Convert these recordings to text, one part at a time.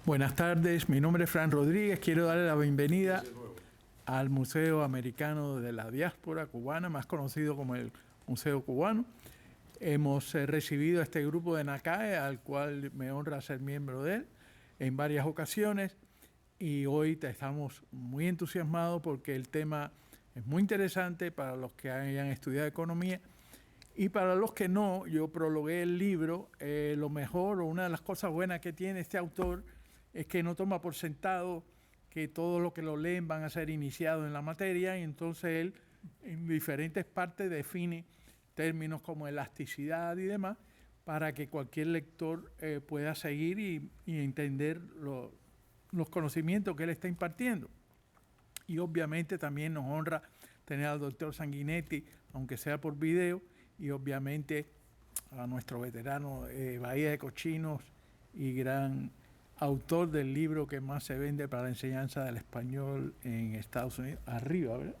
Buenas tardes, mi nombre es Fran Rodríguez. Quiero darle la bienvenida al Museo Americano de la Diáspora Cubana, más conocido como el Museo Cubano. Hemos recibido a este grupo de NACAE, al cual me honra ser miembro de él, en varias ocasiones. Y hoy estamos muy entusiasmados porque el tema es muy interesante para los que hayan estudiado economía. Y para los que no, yo prologué el libro. Lo mejor o una de las cosas buenas que tiene este autor es que no toma por sentado que todos los que lo leen van a ser iniciados en la materia, y entonces él en diferentes partes define términos como elasticidad y demás para que cualquier lector pueda seguir y entender los conocimientos que él está impartiendo. Y obviamente también nos honra tener al doctor Sanguinetti, aunque sea por video, y obviamente a nuestro veterano Bahía de Cochinos y gran autor del libro que más se vende para la enseñanza del español en Estados Unidos, arriba, ¿verdad?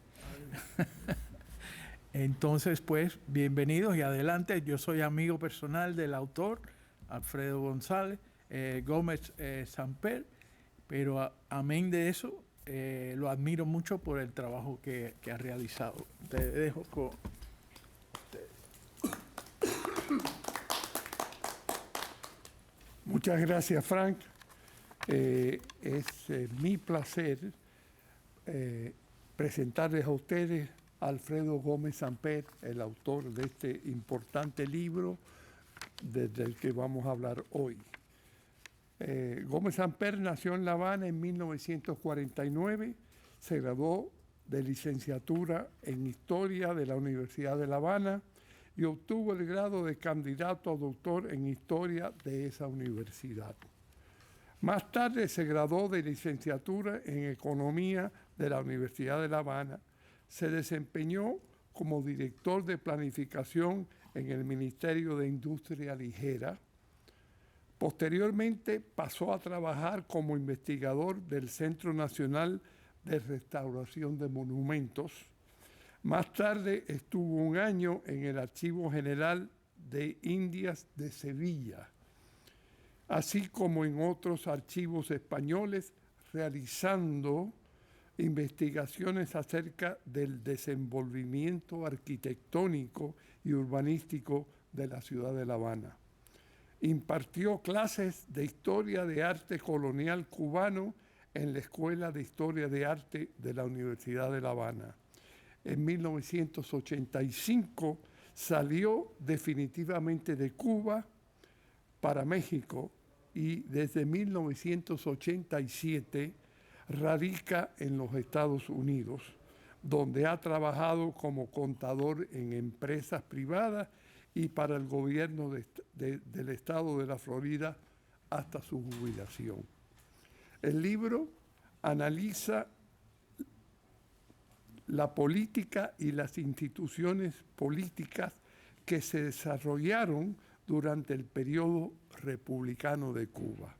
Entonces, pues, bienvenidos y adelante. Yo soy amigo personal del autor, Alfredo González Gómez Samper, pero amén de eso, lo admiro mucho por el trabajo que ha realizado. Te dejo con... Muchas gracias, Frank. Es mi placer presentarles a ustedes a Alfredo Gómez Samper, el autor de este importante libro desde el que vamos a hablar hoy. Gómez Samper nació en La Habana en 1949, se graduó de licenciatura en Historia de la Universidad de La Habana y obtuvo el grado de candidato a doctor en Historia de esa universidad. Más tarde se graduó de licenciatura en Economía de la Universidad de La Habana. Se desempeñó como director de planificación en el Ministerio de Industria Ligera. Posteriormente pasó a trabajar como investigador del Centro Nacional de Restauración de Monumentos. Más tarde estuvo un año en el Archivo General de Indias de Sevilla, así como en otros archivos españoles, realizando investigaciones acerca del desenvolvimiento arquitectónico y urbanístico de la ciudad de La Habana. Impartió clases de Historia de Arte Colonial Cubano en la Escuela de Historia de Arte de la Universidad de La Habana. En 1985 salió definitivamente de Cuba para México y desde 1987 radica en los Estados Unidos, donde ha trabajado como contador en empresas privadas y para el gobierno del estado de la Florida hasta su jubilación. El libro analiza la política y las instituciones políticas que se desarrollaron durante el periodo republicano de Cuba.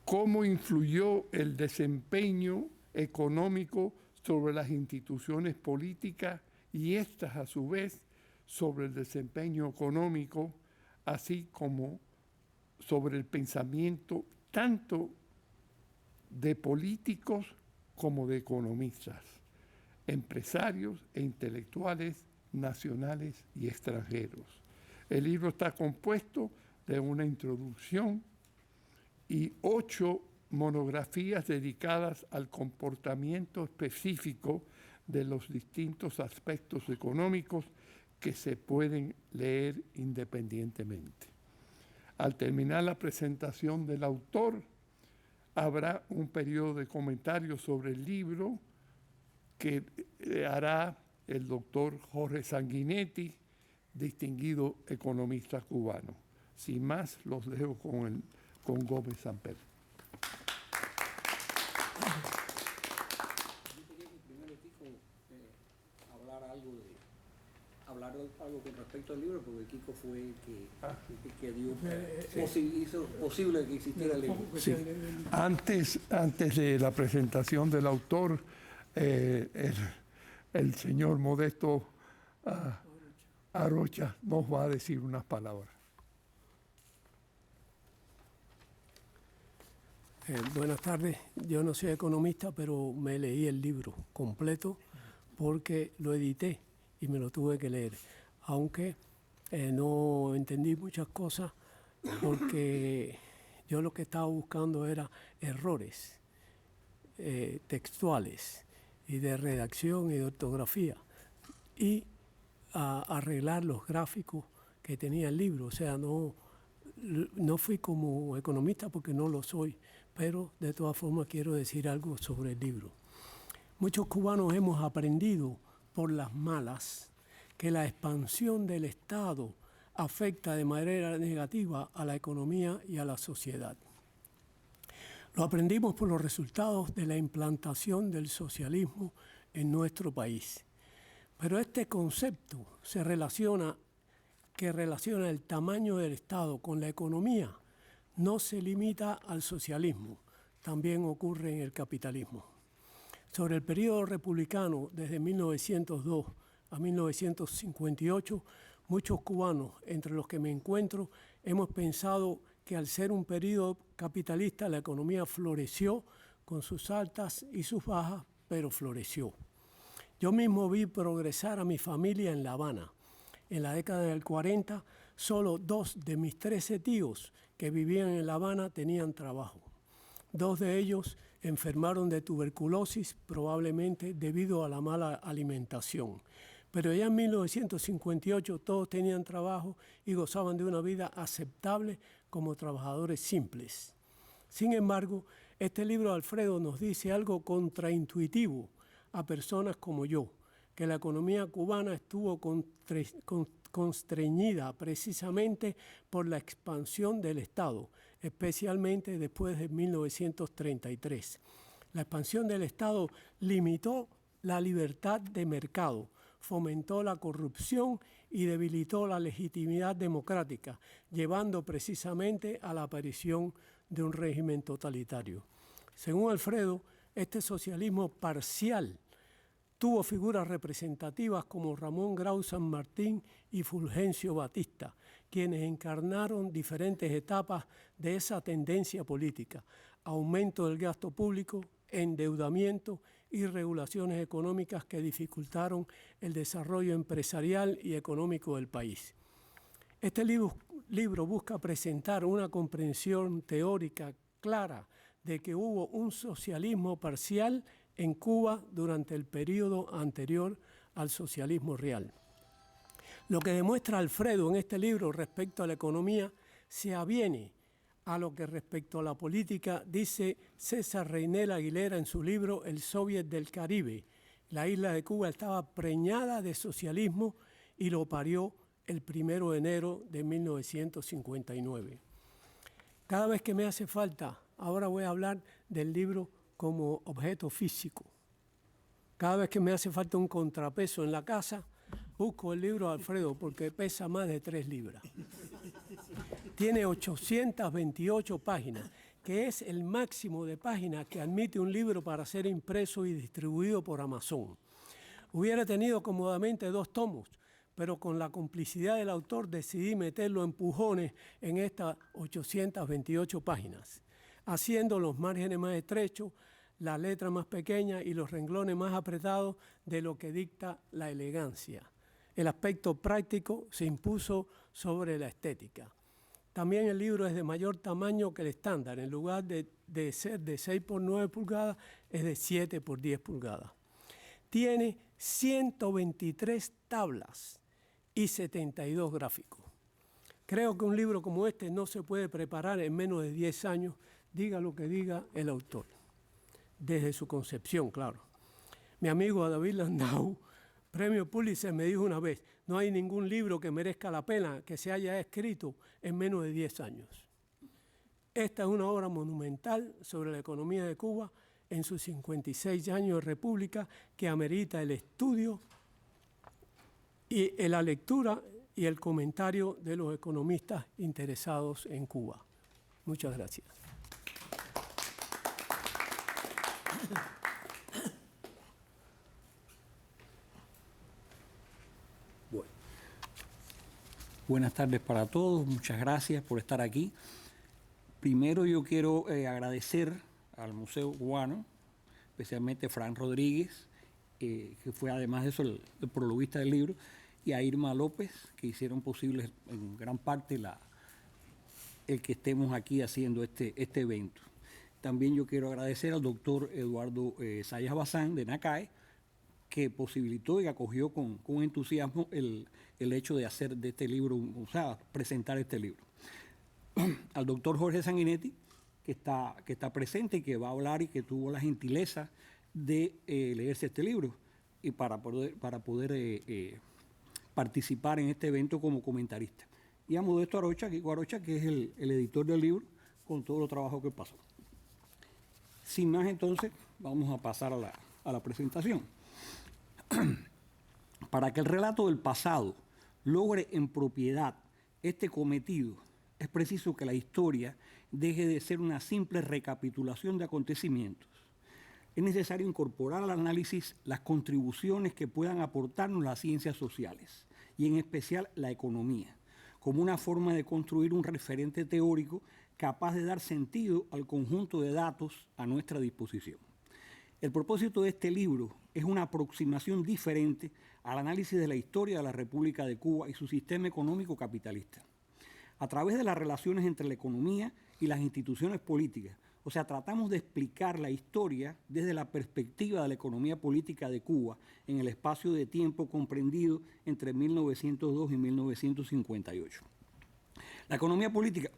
Cómo influyó el desempeño económico sobre las instituciones políticas y estas a su vez sobre el desempeño económico, así como sobre el pensamiento tanto de políticos como de economistas, empresarios e intelectuales nacionales y extranjeros. El libro está compuesto de una introducción y 8 monografías dedicadas al comportamiento específico de los distintos aspectos económicos que se pueden leer independientemente. Al terminar la presentación del autor, habrá un periodo de comentarios sobre el libro que hará el doctor Jorge Sanguinetti, distinguido economista cubano. Sin más, los dejo con Gómez Samper. Yo quería que primero Kiko hablar algo con respecto al libro, porque Kiko fue el que hizo posible que existiera el libro. Sí. Antes de la presentación del autor, el señor Modesto Arocha nos va a decir unas palabras. Buenas tardes. Yo no soy economista, pero me leí el libro completo porque lo edité y me lo tuve que leer. Aunque no entendí muchas cosas porque yo lo que estaba buscando era errores textuales y de redacción y de ortografía y arreglar los gráficos que tenía el libro. O sea, no fui como economista porque no lo soy, pero de todas formas quiero decir algo sobre el libro. Muchos cubanos hemos aprendido por las malas que la expansión del Estado afecta de manera negativa a la economía y a la sociedad. Lo aprendimos por los resultados de la implantación del socialismo en nuestro país. Pero este concepto que relaciona el tamaño del Estado con la economía no se limita al socialismo, también ocurre en el capitalismo. Sobre el periodo republicano, desde 1902 a 1958, muchos cubanos, entre los que me encuentro, hemos pensado que al ser un periodo capitalista la economía floreció con sus altas y sus bajas, pero floreció. Yo mismo vi progresar a mi familia en La Habana. En la década del 40, solo 2 de mis 13 tíos que vivían en La Habana tenían trabajo. 2 de ellos enfermaron de tuberculosis, probablemente debido a la mala alimentación. Pero ya en 1958 todos tenían trabajo y gozaban de una vida aceptable como trabajadores simples. Sin embargo, este libro de Alfredo nos dice algo contraintuitivo a personas como yo, que la economía cubana estuvo constreñida precisamente por la expansión del Estado, especialmente después de 1933. La expansión del Estado limitó la libertad de mercado, fomentó la corrupción y debilitó la legitimidad democrática, llevando precisamente a la aparición de un régimen totalitario. Según Alfredo, este socialismo parcial tuvo figuras representativas como Ramón Grau San Martín y Fulgencio Batista, quienes encarnaron diferentes etapas de esa tendencia política: aumento del gasto público, endeudamiento y regulaciones económicas que dificultaron el desarrollo empresarial y económico del país. Este libro busca presentar una comprensión teórica clara de que hubo un socialismo parcial en Cuba durante el periodo anterior al socialismo real. Lo que demuestra Alfredo en este libro respecto a la economía se aviene a lo que respecto a la política dice César Reynel Aguilera en su libro El Soviet del Caribe. La isla de Cuba estaba preñada de socialismo y lo parió el 1 de enero de 1959. Cada vez que me hace falta, ahora voy a hablar del libro como objeto físico. Cada vez que me hace falta un contrapeso en la casa, busco el libro de Alfredo porque pesa más de 3 libras. Tiene 828 páginas, que es el máximo de páginas que admite un libro para ser impreso y distribuido por Amazon. Hubiera tenido cómodamente 2 tomos, pero con la complicidad del autor decidí meterlo a empujones en estas 828 páginas, haciendo los márgenes más estrechos, la letra más pequeña y los renglones más apretados de lo que dicta la elegancia. El aspecto práctico se impuso sobre la estética. También el libro es de mayor tamaño que el estándar. En lugar de ser de 6 por 9 pulgadas, es de 7 por 10 pulgadas. Tiene 123 tablas y 72 gráficos. Creo que un libro como este no se puede preparar en menos de 10 años, diga lo que diga el autor, desde su concepción, claro. Mi amigo David Landau, premio Pulitzer, me dijo una vez: no hay ningún libro que merezca la pena que se haya escrito en menos de 10 años. Esta es una obra monumental sobre la economía de Cuba en sus 56 años de república que amerita el estudio y la lectura y el comentario de los economistas interesados en Cuba. Muchas gracias. Buenas tardes para todos, muchas gracias por estar aquí. Primero yo quiero agradecer al Museo Cubano, especialmente a Fran Rodríguez, que fue además de eso el prologuista del libro, y a Irma López, que hicieron posible en gran parte el que estemos aquí haciendo este evento. También yo quiero agradecer al doctor Eduardo Zayas Bazán de NACAE, que posibilitó y acogió con entusiasmo el hecho de hacer de este libro, o sea, presentar este libro. Al doctor Jorge Sanguinetti, que está presente y que va a hablar y que tuvo la gentileza de leerse este libro y para poder participar en este evento como comentarista. Y a Modesto Arocha, Kiko Arocha, que es el editor del libro, con todo el trabajo que pasó. Sin más, entonces, vamos a pasar a la presentación. Para que el relato del pasado logre en propiedad este cometido, es preciso que la historia deje de ser una simple recapitulación de acontecimientos. Es necesario incorporar al análisis las contribuciones que puedan aportarnos las ciencias sociales, y en especial la economía, como una forma de construir un referente teórico capaz de dar sentido al conjunto de datos a nuestra disposición. El propósito de este libro es una aproximación diferente al análisis de la historia de la República de Cuba y su sistema económico capitalista, a través de las relaciones entre la economía y las instituciones políticas. O sea, tratamos de explicar la historia desde la perspectiva de la economía política de Cuba en el espacio de tiempo comprendido entre 1902 y 1958. La economía política,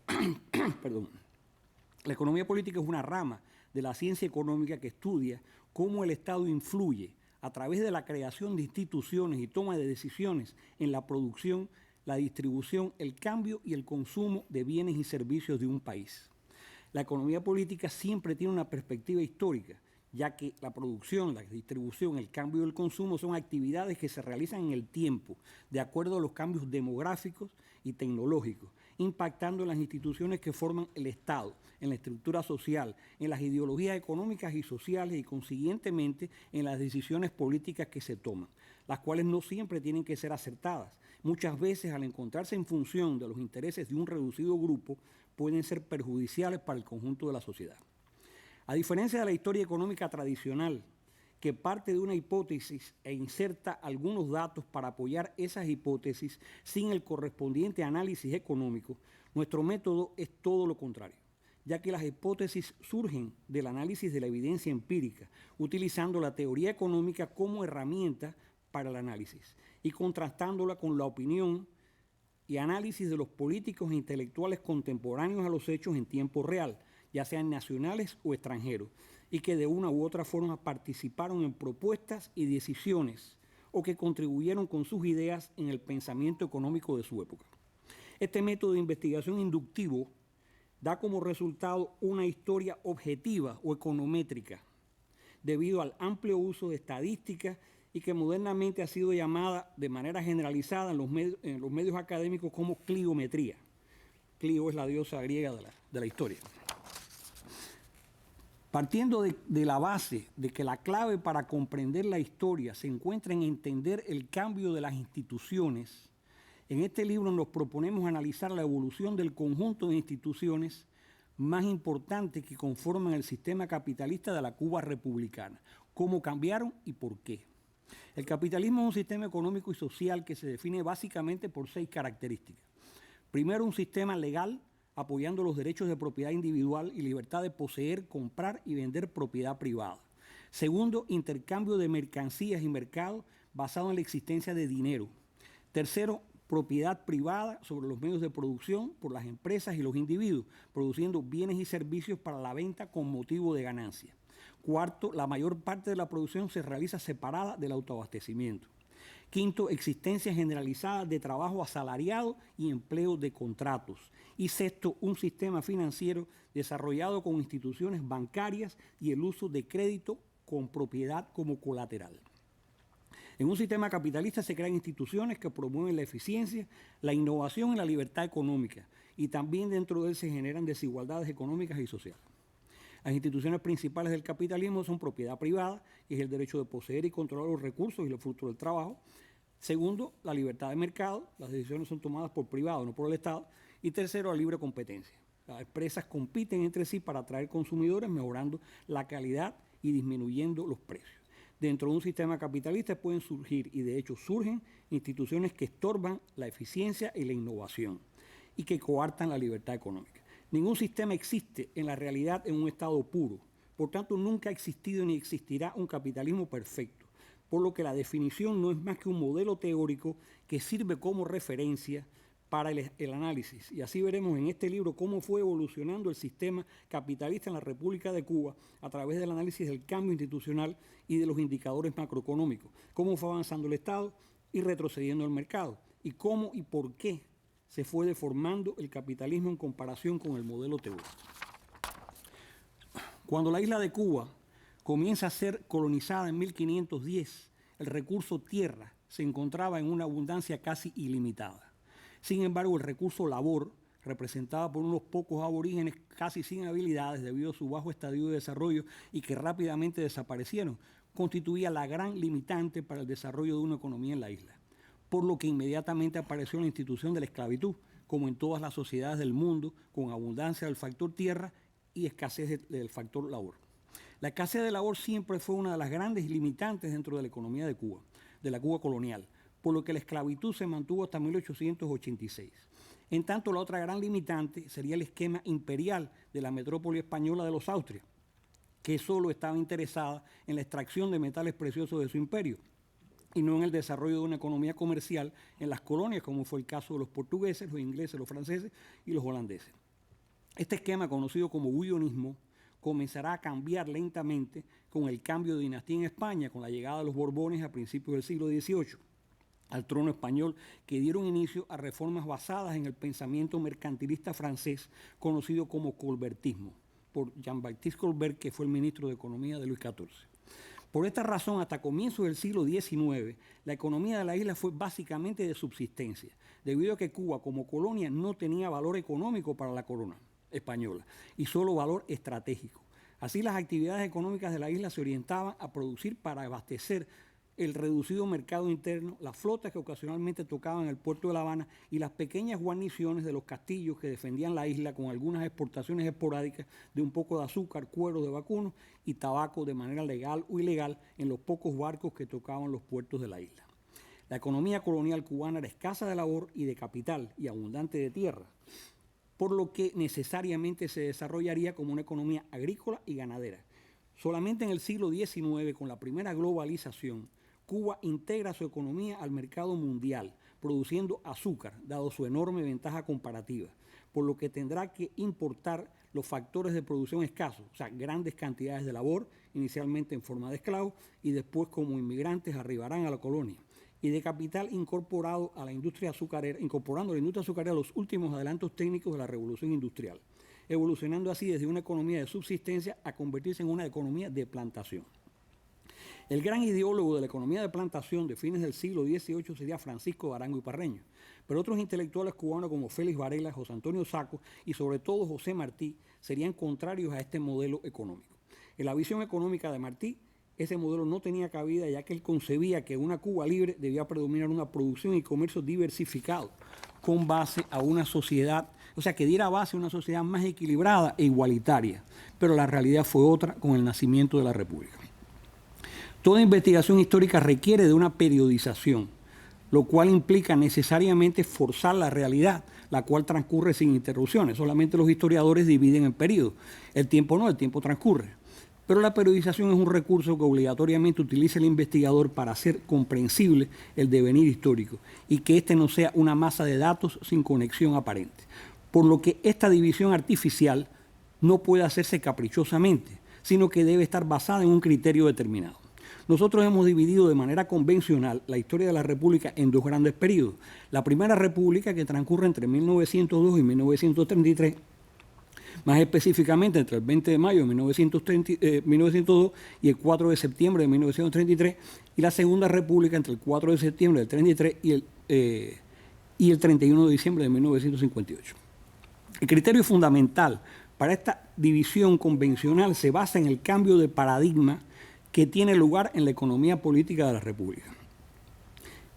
la economía política es una rama de la ciencia económica que estudia cómo el Estado influye a través de la creación de instituciones y toma de decisiones en la producción, la distribución, el cambio y el consumo de bienes y servicios de un país. La economía política siempre tiene una perspectiva histórica, ya que la producción, la distribución, el cambio y el consumo son actividades que se realizan en el tiempo, de acuerdo a los cambios demográficos y tecnológicos, impactando en las instituciones que forman el Estado, en la estructura social, en las ideologías económicas y sociales y, consiguientemente, en las decisiones políticas que se toman, las cuales no siempre tienen que ser acertadas. Muchas veces, al encontrarse en función de los intereses de un reducido grupo, pueden ser perjudiciales para el conjunto de la sociedad. A diferencia de la historia económica tradicional, que parte de una hipótesis e inserta algunos datos para apoyar esas hipótesis sin el correspondiente análisis económico, nuestro método es todo lo contrario, ya que las hipótesis surgen del análisis de la evidencia empírica, utilizando la teoría económica como herramienta para el análisis y contrastándola con la opinión y análisis de los políticos e intelectuales contemporáneos a los hechos en tiempo real, ya sean nacionales o extranjeros, y que de una u otra forma participaron en propuestas y decisiones o que contribuyeron con sus ideas en el pensamiento económico de su época. Este método de investigación inductivo da como resultado una historia objetiva o econométrica, debido al amplio uso de estadísticas y que modernamente ha sido llamada de manera generalizada en los medios académicos como cliometría. Clio es la diosa griega de la historia. Partiendo de la base de que la clave para comprender la historia se encuentra en entender el cambio de las instituciones, en este libro nos proponemos analizar la evolución del conjunto de instituciones más importantes que conforman el sistema capitalista de la Cuba republicana, cómo cambiaron y por qué. El capitalismo es un sistema económico y social que se define básicamente por 6 características. Primero, un sistema legal apoyando los derechos de propiedad individual y libertad de poseer, comprar y vender propiedad privada. Segundo, intercambio de mercancías y mercados basado en la existencia de dinero. Tercero, propiedad privada sobre los medios de producción por las empresas y los individuos, produciendo bienes y servicios para la venta con motivo de ganancia. Cuarto, la mayor parte de la producción se realiza separada del autoabastecimiento. Quinto, existencia generalizada de trabajo asalariado y empleo de contratos. Y sexto, un sistema financiero desarrollado con instituciones bancarias y el uso de crédito con propiedad como colateral. En un sistema capitalista se crean instituciones que promueven la eficiencia, la innovación y la libertad económica, y también dentro de él se generan desigualdades económicas y sociales. Las instituciones principales del capitalismo son propiedad privada, que es el derecho de poseer y controlar los recursos y los frutos del trabajo. Segundo, la libertad de mercado, las decisiones son tomadas por privados, no por el Estado. Y tercero, la libre competencia. Las empresas compiten entre sí para atraer consumidores, mejorando la calidad y disminuyendo los precios. Dentro de un sistema capitalista pueden surgir, y de hecho surgen, instituciones que estorban la eficiencia y la innovación y que coartan la libertad económica. Ningún sistema existe en la realidad en un estado puro. Por tanto, nunca ha existido ni existirá un capitalismo perfecto, por lo que la definición no es más que un modelo teórico que sirve como referencia para el análisis. Y así veremos en este libro cómo fue evolucionando el sistema capitalista en la República de Cuba a través del análisis del cambio institucional y de los indicadores macroeconómicos, cómo fue avanzando el Estado y retrocediendo el mercado, y cómo y por qué se fue deformando el capitalismo en comparación con el modelo teórico. Cuando la isla de Cuba comienza a ser colonizada en 1510, el recurso tierra se encontraba en una abundancia casi ilimitada. Sin embargo, el recurso labor, representado por unos pocos aborígenes casi sin habilidades debido a su bajo estadio de desarrollo y que rápidamente desaparecieron, constituía la gran limitante para el desarrollo de una economía en la isla, por lo que inmediatamente apareció la institución de la esclavitud, como en todas las sociedades del mundo, con abundancia del factor tierra y escasez del factor labor. La escasez de labor siempre fue una de las grandes limitantes dentro de la economía de Cuba, de la Cuba colonial, por lo que la esclavitud se mantuvo hasta 1886. En tanto, la otra gran limitante sería el esquema imperial de la metrópoli española de los Austrias, que solo estaba interesada en la extracción de metales preciosos de su imperio y no en el desarrollo de una economía comercial en las colonias, como fue el caso de los portugueses, los ingleses, los franceses y los holandeses. Este esquema, conocido como buyonismo, comenzará a cambiar lentamente con el cambio de dinastía en España, con la llegada de los Borbones a principios del siglo XVIII al trono español, que dieron inicio a reformas basadas en el pensamiento mercantilista francés, conocido como colbertismo, por Jean-Baptiste Colbert, que fue el ministro de Economía de Luis XIV. Por esta razón, hasta comienzos del siglo XIX, la economía de la isla fue básicamente de subsistencia, debido a que Cuba, como colonia, no tenía valor económico para la corona española y solo valor estratégico. Así, las actividades económicas de la isla se orientaban a producir para abastecer el reducido mercado interno, las flotas que ocasionalmente tocaban el puerto de La Habana y las pequeñas guarniciones de los castillos que defendían la isla, con algunas exportaciones esporádicas de un poco de azúcar, cuero de vacuno y tabaco de manera legal o ilegal en los pocos barcos que tocaban los puertos de la isla. La economía colonial cubana era escasa de labor y de capital y abundante de tierra, por lo que necesariamente se desarrollaría como una economía agrícola y ganadera. Solamente en el siglo XIX, con la primera globalización, Cuba integra su economía al mercado mundial, produciendo azúcar, dado su enorme ventaja comparativa, por lo que tendrá que importar los factores de producción escasos, o sea, grandes cantidades de labor, inicialmente en forma de esclavos, y después como inmigrantes arribarán a la colonia, y de capital incorporado a la industria azucarera, incorporando a la industria azucarera los últimos adelantos técnicos de la revolución industrial, evolucionando así desde una economía de subsistencia a convertirse en una economía de plantación. El gran ideólogo de la economía de plantación de fines del siglo XVIII sería Francisco de Arango y Parreño, pero otros intelectuales cubanos como Félix Varela, José Antonio Sacco y sobre todo José Martí serían contrarios a este modelo económico. En la visión económica de Martí, ese modelo no tenía cabida, ya que él concebía que en una Cuba libre debía predominar una producción y comercio diversificado con base a una sociedad, o sea, que diera base a una sociedad más equilibrada e igualitaria, pero la realidad fue otra con el nacimiento de la República. Toda investigación histórica requiere de una periodización, lo cual implica necesariamente forzar la realidad, la cual transcurre sin interrupciones. Solamente los historiadores dividen en periodos. El tiempo no, el tiempo transcurre. Pero la periodización es un recurso que obligatoriamente utiliza el investigador para hacer comprensible el devenir histórico y que éste no sea una masa de datos sin conexión aparente. Por lo que esta división artificial no puede hacerse caprichosamente, sino que debe estar basada en un criterio determinado. Nosotros hemos dividido de manera convencional la historia de la República en dos grandes periodos. La Primera República, que transcurre entre 1902 y 1933, más específicamente entre el 20 de mayo de 1902 y el 4 de septiembre de 1933, y la Segunda República entre el 4 de septiembre del 33 y el 31 de diciembre de 1958. El criterio fundamental para esta división convencional se basa en el cambio de paradigma que tiene lugar en la economía política de la República,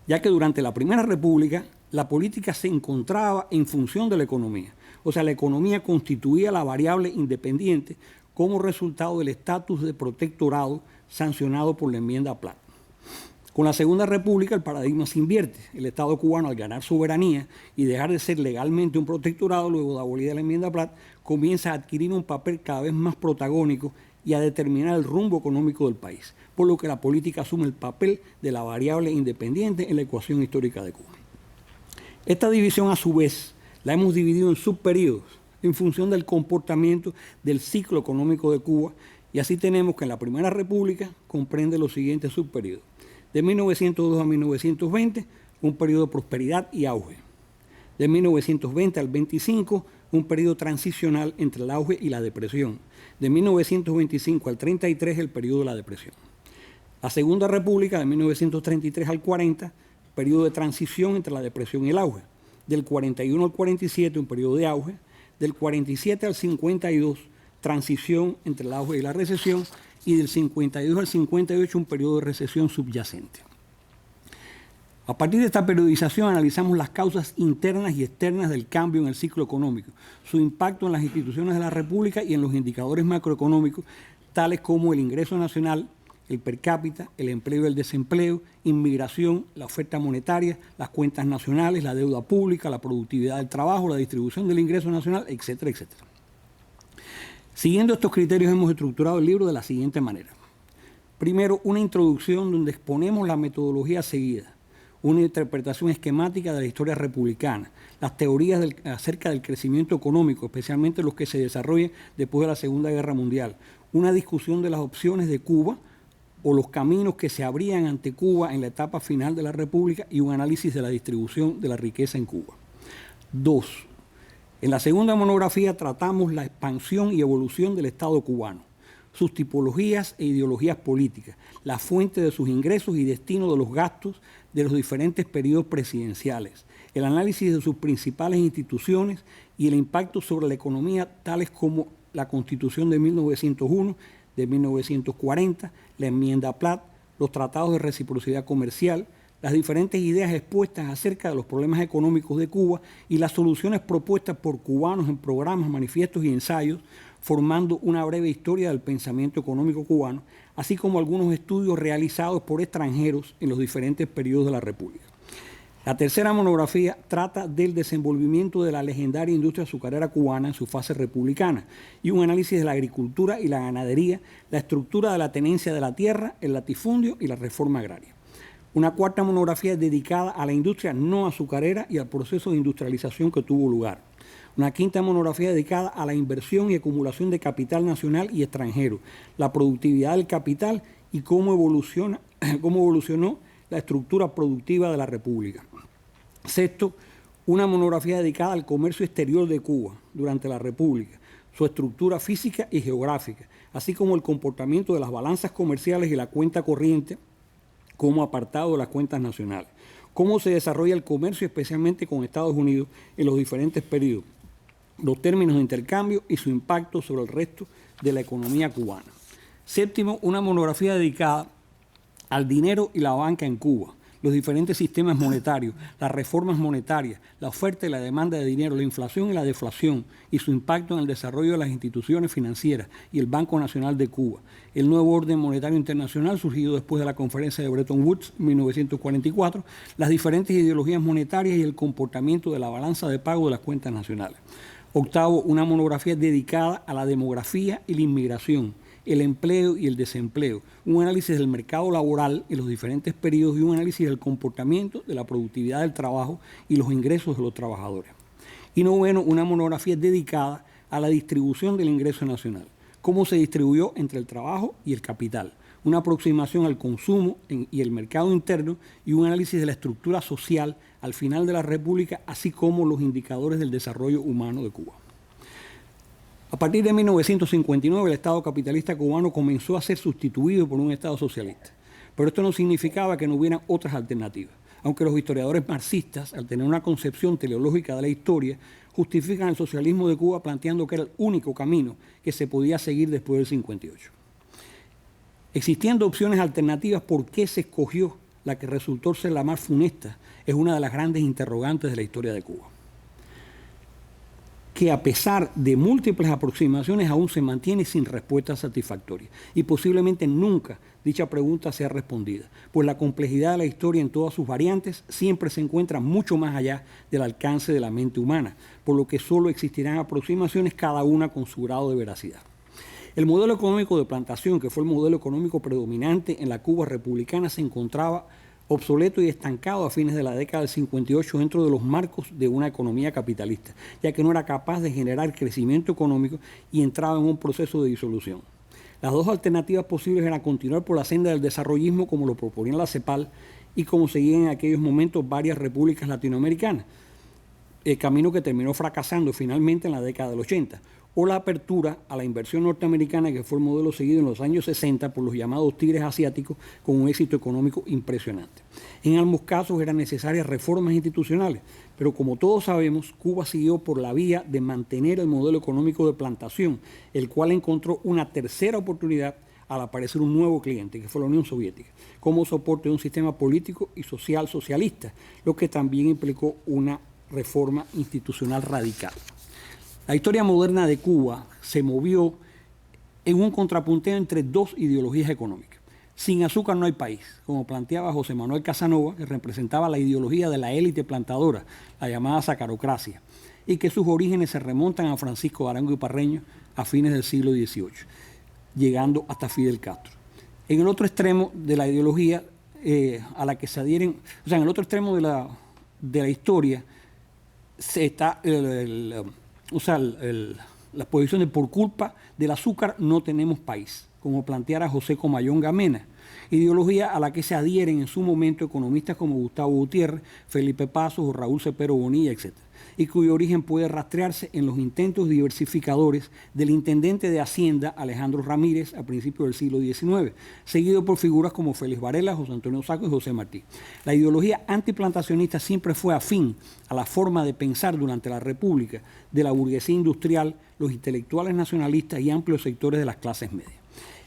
ya que durante la Primera República la política se encontraba en función de la economía, O sea, la economía constituía la variable independiente como resultado del estatus de protectorado sancionado por la enmienda Platt. Con la Segunda República el paradigma se invierte. El Estado cubano, al ganar soberanía y dejar de ser legalmente un protectorado luego de abolida la enmienda Platt, comienza a adquirir un papel cada vez más protagónico y a determinar el rumbo económico del país, por lo que la política asume el papel de la variable independiente en la ecuación histórica de Cuba. Esta división, a su vez, la hemos dividido en subperíodos en función del comportamiento del ciclo económico de Cuba, y así tenemos que en la Primera República comprende los siguientes subperíodos. De 1902 a 1920, un periodo de prosperidad y auge. De 1920 al 25, un periodo transicional entre el auge y la depresión. De 1925 al 33, el periodo de la depresión. La Segunda República, de 1933 al 40, periodo de transición entre la depresión y el auge. Del 41 al 47, un periodo de auge. Del 47 al 52, transición entre el auge y la recesión. Y del 52 al 58, un periodo de recesión subyacente. A partir de esta periodización analizamos las causas internas y externas del cambio en el ciclo económico, su impacto en las instituciones de la República y en los indicadores macroeconómicos, tales como el ingreso nacional, el per cápita, el empleo y el desempleo, inmigración, la oferta monetaria, las cuentas nacionales, la deuda pública, la productividad del trabajo, la distribución del ingreso nacional, etcétera, etcétera. Siguiendo estos criterios hemos estructurado el libro de la siguiente manera. Primero, una introducción donde exponemos la metodología seguida, una interpretación esquemática de la historia republicana, las teorías acerca del crecimiento económico, especialmente los que se desarrollan después de la Segunda Guerra Mundial, una discusión de las opciones de Cuba o los caminos que se abrían ante Cuba en la etapa final de la República y un análisis de la distribución de la riqueza en Cuba. 2. En la segunda monografía tratamos la expansión y evolución del Estado cubano, sus tipologías e ideologías políticas, la fuente de sus ingresos y destino de los gastos de los diferentes periodos presidenciales, el análisis de sus principales instituciones y el impacto sobre la economía, tales como la Constitución de 1901, de 1940, la enmienda Platt, los tratados de reciprocidad comercial, las diferentes ideas expuestas acerca de los problemas económicos de Cuba y las soluciones propuestas por cubanos en programas, manifiestos y ensayos, formando una breve historia del pensamiento económico cubano, así como algunos estudios realizados por extranjeros en los diferentes periodos de la República. La tercera monografía trata del desenvolvimiento de la legendaria industria azucarera cubana en su fase republicana y un análisis de la agricultura y la ganadería, la estructura de la tenencia de la tierra, el latifundio y la reforma agraria. Una cuarta monografía es dedicada a la industria no azucarera y al proceso de industrialización que tuvo lugar. Una quinta monografía dedicada a la inversión y acumulación de capital nacional y extranjero, la productividad del capital y cómo evolucionó la estructura productiva de la República. Sexto, una monografía dedicada al comercio exterior de Cuba durante la República, su estructura física y geográfica, así como el comportamiento de las balanzas comerciales y la cuenta corriente como apartado de las cuentas nacionales. Cómo se desarrolla el comercio, especialmente con Estados Unidos, en los diferentes periodos, los términos de intercambio y su impacto sobre el resto de la economía cubana. Séptimo, una monografía dedicada al dinero y la banca en Cuba, los diferentes sistemas monetarios, las reformas monetarias, la oferta y la demanda de dinero, la inflación y la deflación y su impacto en el desarrollo de las instituciones financieras y el Banco Nacional de Cuba, el nuevo orden monetario internacional surgido después de la conferencia de Bretton Woods en 1944, las diferentes ideologías monetarias y el comportamiento de la balanza de pago de las cuentas nacionales. Octavo, una monografía dedicada a la demografía y la inmigración, el empleo y el desempleo, un análisis del mercado laboral en los diferentes periodos y un análisis del comportamiento de la productividad del trabajo y los ingresos de los trabajadores. Y noveno, una monografía dedicada a la distribución del ingreso nacional, cómo se distribuyó entre el trabajo y el capital, una aproximación al consumo y el mercado interno y un análisis de la estructura social al final de la República, así como los indicadores del desarrollo humano de Cuba. A partir de 1959, el Estado capitalista cubano comenzó a ser sustituido por un Estado socialista. Pero esto no significaba que no hubieran otras alternativas, aunque los historiadores marxistas, al tener una concepción teleológica de la historia, justifican el socialismo de Cuba planteando que era el único camino que se podía seguir después del 58. Existiendo opciones alternativas, ¿por qué se escogió la que resultó ser la más funesta? Es una de las grandes interrogantes de la historia de Cuba. que a pesar de múltiples aproximaciones aún se mantiene sin respuesta satisfactoria y posiblemente nunca dicha pregunta sea respondida, pues la complejidad de la historia en todas sus variantes siempre se encuentra mucho más allá del alcance de la mente humana, por lo que solo existirán aproximaciones, cada una con su grado de veracidad. El modelo económico de plantación, que fue el modelo económico predominante en la Cuba republicana, se encontraba obsoleto y estancado a fines de la década del 58 dentro de los marcos de una economía capitalista, ya que no era capaz de generar crecimiento económico y entraba en un proceso de disolución. Las dos alternativas posibles eran continuar por la senda del desarrollismo, como lo proponía la CEPAL y como seguían en aquellos momentos varias repúblicas latinoamericanas, el camino que terminó fracasando finalmente en la década del 80, o la apertura a la inversión norteamericana, que fue el modelo seguido en los años 60 por los llamados tigres asiáticos, con un éxito económico impresionante. En ambos casos eran necesarias reformas institucionales, pero como todos sabemos, Cuba siguió por la vía de mantener el modelo económico de plantación, el cual encontró una tercera oportunidad al aparecer un nuevo cliente, que fue la Unión Soviética, como soporte de un sistema político y social socialista, lo que también implicó una reforma institucional radical. La historia moderna de Cuba se movió en un contrapunteo entre dos ideologías económicas. Sin azúcar no hay país, como planteaba José Manuel Casanova, que representaba la ideología de la élite plantadora, la llamada sacarocracia, y que sus orígenes se remontan a Francisco de Arango y Parreño a fines del siglo XVIII, llegando hasta Fidel Castro. En el otro extremo de la ideología a la que se adhieren, o sea, en el otro extremo de la historia, está la posición de por culpa del azúcar no tenemos país, como planteara José Comayón Gamena, ideología a la que se adhieren en su momento economistas como Gustavo Gutiérrez, Felipe Pasos o Raúl Cepero Bonilla, etc., y cuyo origen puede rastrearse en los intentos diversificadores del intendente de Hacienda Alejandro Ramírez a principios del siglo XIX, seguido por figuras como Félix Varela, José Antonio Saco y José Martí. La ideología antiplantacionista siempre fue afín a la forma de pensar durante la República de la burguesía industrial, los intelectuales nacionalistas y amplios sectores de las clases medias.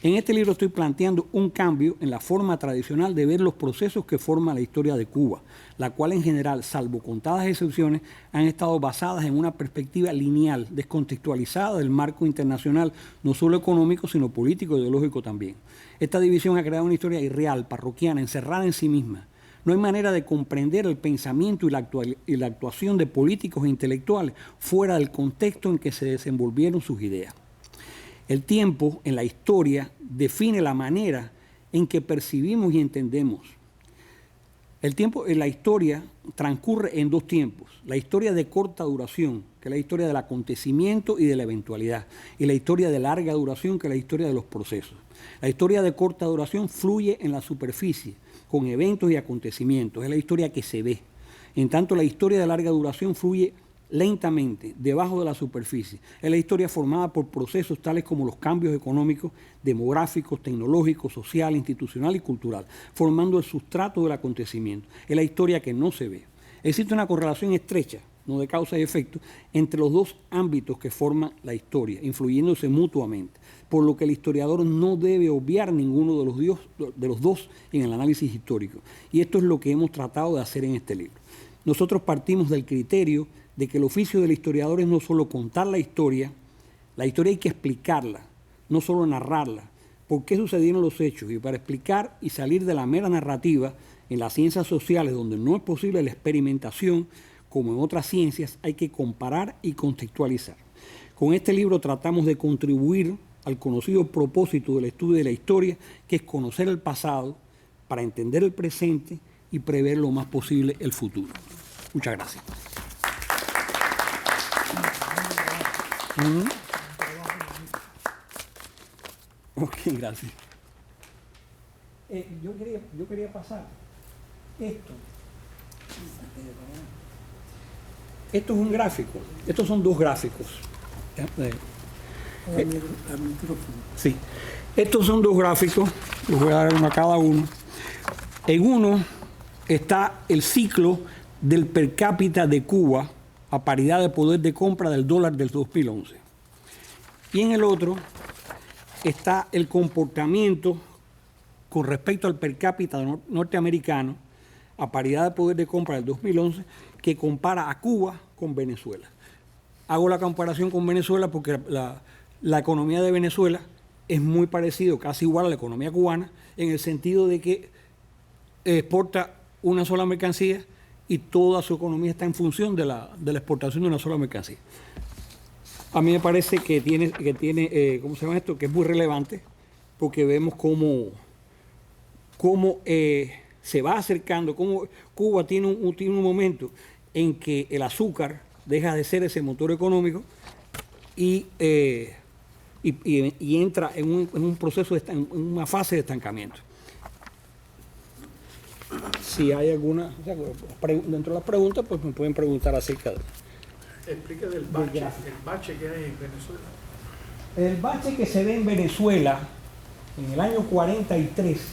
En este libro estoy planteando un cambio en la forma tradicional de ver los procesos que forman la historia de Cuba, la cual en general, salvo contadas excepciones, han estado basadas en una perspectiva lineal, descontextualizada del marco internacional, no solo económico, sino político e ideológico también. Esta división ha creado una historia irreal, parroquiana, encerrada en sí misma. No hay manera de comprender el pensamiento y la actuación de políticos e intelectuales fuera del contexto en que se desenvolvieron sus ideas. El tiempo en la historia define la manera en que percibimos y entendemos. El tiempo en la historia transcurre en dos tiempos. La historia de corta duración, que es la historia del acontecimiento y de la eventualidad, y la historia de larga duración, que es la historia de los procesos. La historia de corta duración fluye en la superficie, con eventos y acontecimientos. Es la historia que se ve. En tanto, la historia de larga duración fluye lentamente, debajo de la superficie. Es la historia formada por procesos tales como los cambios económicos, demográficos, tecnológicos, social, institucional y cultural, formando el sustrato del acontecimiento. Es la historia que no se ve. Existe una correlación estrecha, no de causa y efecto, entre los dos ámbitos que forman la historia, influyéndose mutuamente, por lo que el historiador no debe obviar ninguno de los dos en el análisis histórico. Y esto es lo que hemos tratado de hacer en este libro. Nosotros partimos del criterio de que el oficio del historiador es no solo contar la historia hay que explicarla, no solo narrarla. ¿Por qué sucedieron los hechos? Y para explicar y salir de la mera narrativa, en las ciencias sociales, donde no es posible la experimentación, como en otras ciencias, hay que comparar y contextualizar. Con este libro tratamos de contribuir al conocido propósito del estudio de la historia, que es conocer el pasado para entender el presente y prever lo más posible el futuro. Muchas gracias. Ok, gracias. Yo quería pasar esto. Esto es un gráfico. Estos son dos gráficos. Sí. Estos son dos gráficos. Les voy a dar uno a cada uno. En uno está el ciclo del per cápita de Cuba a paridad de poder de compra del dólar del 2011. Y en el otro está el comportamiento con respecto al per cápita norteamericano a paridad de poder de compra del 2011, que compara a Cuba con Venezuela. Hago la comparación con Venezuela porque la economía de Venezuela es muy parecido, casi igual a la economía cubana, en el sentido de que exporta una sola mercancía y toda su economía está en función de la exportación de una sola mercancía. A mí me parece que tiene ¿cómo se llama esto? Que es muy relevante porque vemos cómo se va acercando, cómo Cuba tiene un momento en que el azúcar deja de ser ese motor económico y entra en un proceso, en una fase de estancamiento. Si hay alguna, o sea, dentro de las preguntas, pues me pueden preguntar acerca de... Explica el bache que hay en Venezuela. El bache que se ve en Venezuela en el año 43.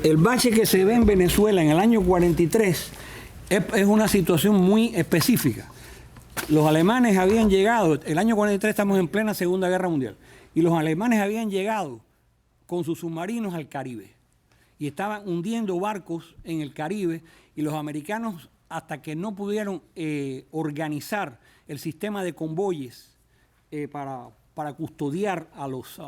El bache que se ve en Venezuela en el año 43 es una situación muy específica. Los alemanes habían llegado, el año 43 estamos en plena Segunda Guerra Mundial, y los alemanes habían llegado con sus submarinos al Caribe y estaban hundiendo barcos en el Caribe, y los americanos, hasta que no pudieron organizar el sistema de convoyes para custodiar a los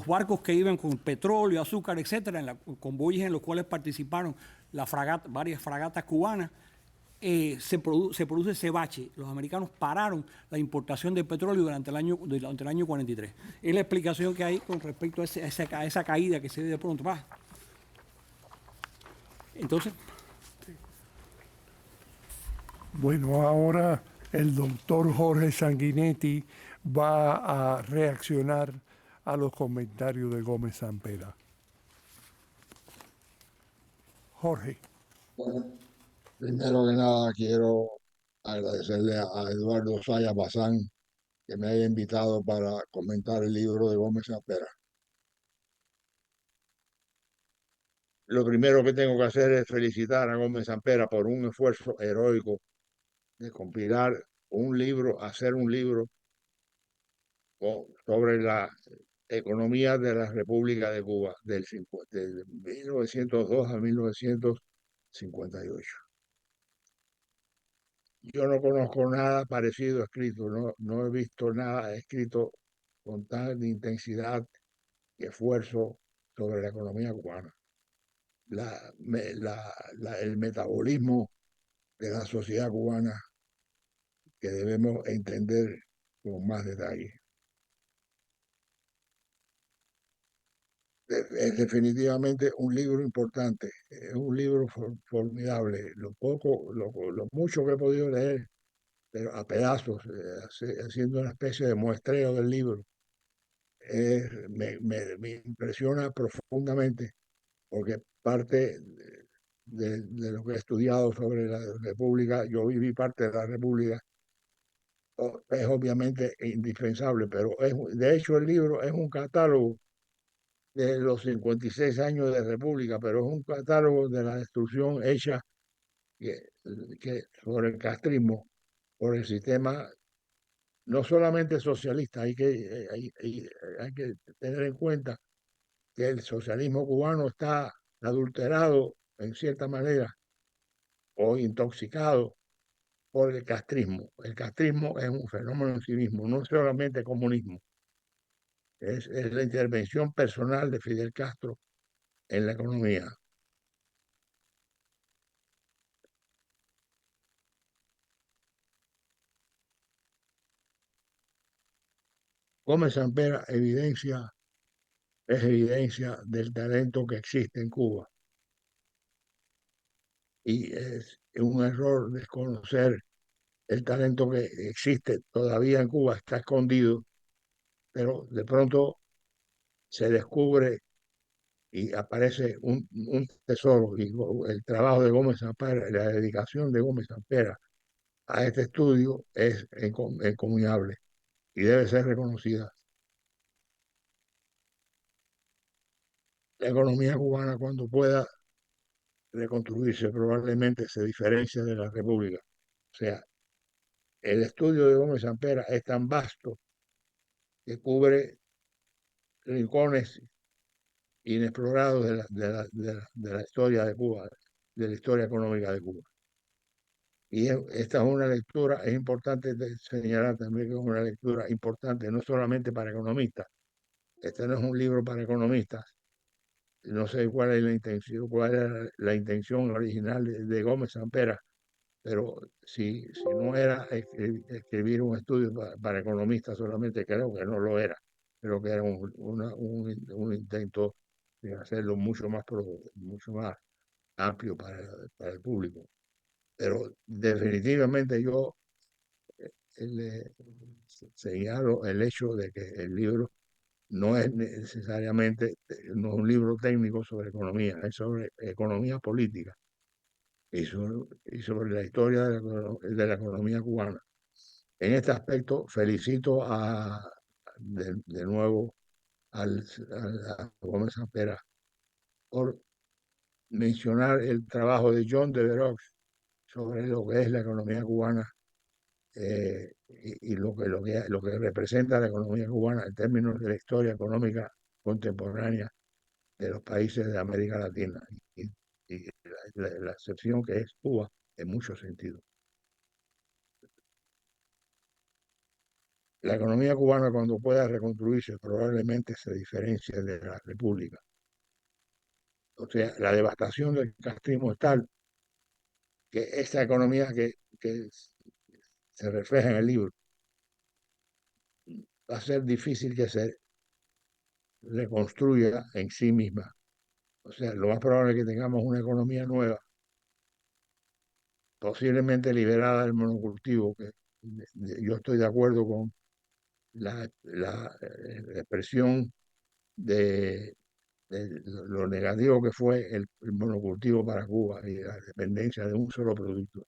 barcos que iban con petróleo, azúcar, etcétera, en convoyes en los cuales participaron varias fragatas cubanas, se produce ese bache. Los americanos pararon la importación de petróleo durante el año 43. Es la explicación que hay con respecto a esa caída que se ve de pronto. Entonces... Bueno, ahora el doctor Jorge Sanguinetti va a reaccionar a los comentarios de Gómez Sampera. Jorge. Bueno, primero que nada quiero agradecerle a Eduardo Saya Bazán que me haya invitado para comentar el libro de Gómez Sampera. Lo primero que tengo que hacer es felicitar a Gómez Sampera por un esfuerzo heroico de compilar un libro, hacer un libro sobre la economía de la República de Cuba de 1902 a 1958. Yo no conozco nada parecido escrito, no he visto nada escrito con tal intensidad y esfuerzo sobre la economía cubana. El metabolismo de la sociedad cubana que debemos entender con más detalle. Es definitivamente un libro importante, es un libro formidable. Lo mucho que he podido leer, pero a pedazos, haciendo una especie de muestreo del libro, me impresiona profundamente, porque parte de lo que he estudiado sobre la República, yo viví parte de la República, es obviamente indispensable, pero de hecho el libro es un catálogo de los 56 años de República, pero es un catálogo de la destrucción hecha sobre el castrismo, por el sistema no solamente socialista. Hay que tener en cuenta que el socialismo cubano está adulterado en cierta manera o intoxicado por el castrismo. El castrismo es un fenómeno en sí mismo, no solamente comunismo. Es la intervención personal de Fidel Castro en la economía. Gómez Sampera es evidencia del talento que existe en Cuba. Y es un error desconocer el talento que existe todavía en Cuba, está escondido, pero de pronto se descubre y aparece un tesoro. Y el trabajo de Gómez Sampera, la dedicación de Gómez Sampera a este estudio es encomiable y debe ser reconocida. La economía cubana, cuando pueda reconstruirse, probablemente se diferencia de la República. O sea, el estudio de Gómez Sampera es tan vasto que cubre rincones inexplorados de la historia de Cuba, de la historia económica de Cuba. Y esta es una lectura, es importante señalar también que es una lectura importante, no solamente para economistas. Este no es un libro para economistas. No sé cuál era la intención original de Gómez Sampera, pero si no era escribir un estudio para economistas solamente, creo que no lo era. Creo que era un intento de hacerlo mucho más amplio para el público. Pero definitivamente yo le señalo el hecho de que el libro no es necesariamente, no es un libro técnico sobre economía, es sobre economía política y sobre la historia de la economía cubana. En este aspecto felicito de nuevo a Gómez Sampera por mencionar el trabajo de John Devereux sobre lo que es la economía cubana y lo que representa la economía cubana en términos de la historia económica contemporánea de los países de América Latina y la excepción que es Cuba en muchos sentidos. La economía cubana, cuando pueda reconstruirse, probablemente se diferencie de la República. O sea, la devastación del castrismo es tal que esa economía que se refleja en el libro va a ser difícil que se reconstruya en sí misma. O sea, lo más probable es que tengamos una economía nueva, posiblemente liberada del monocultivo, que yo estoy de acuerdo con la expresión de lo negativo que fue el monocultivo para Cuba y la dependencia de un solo producto.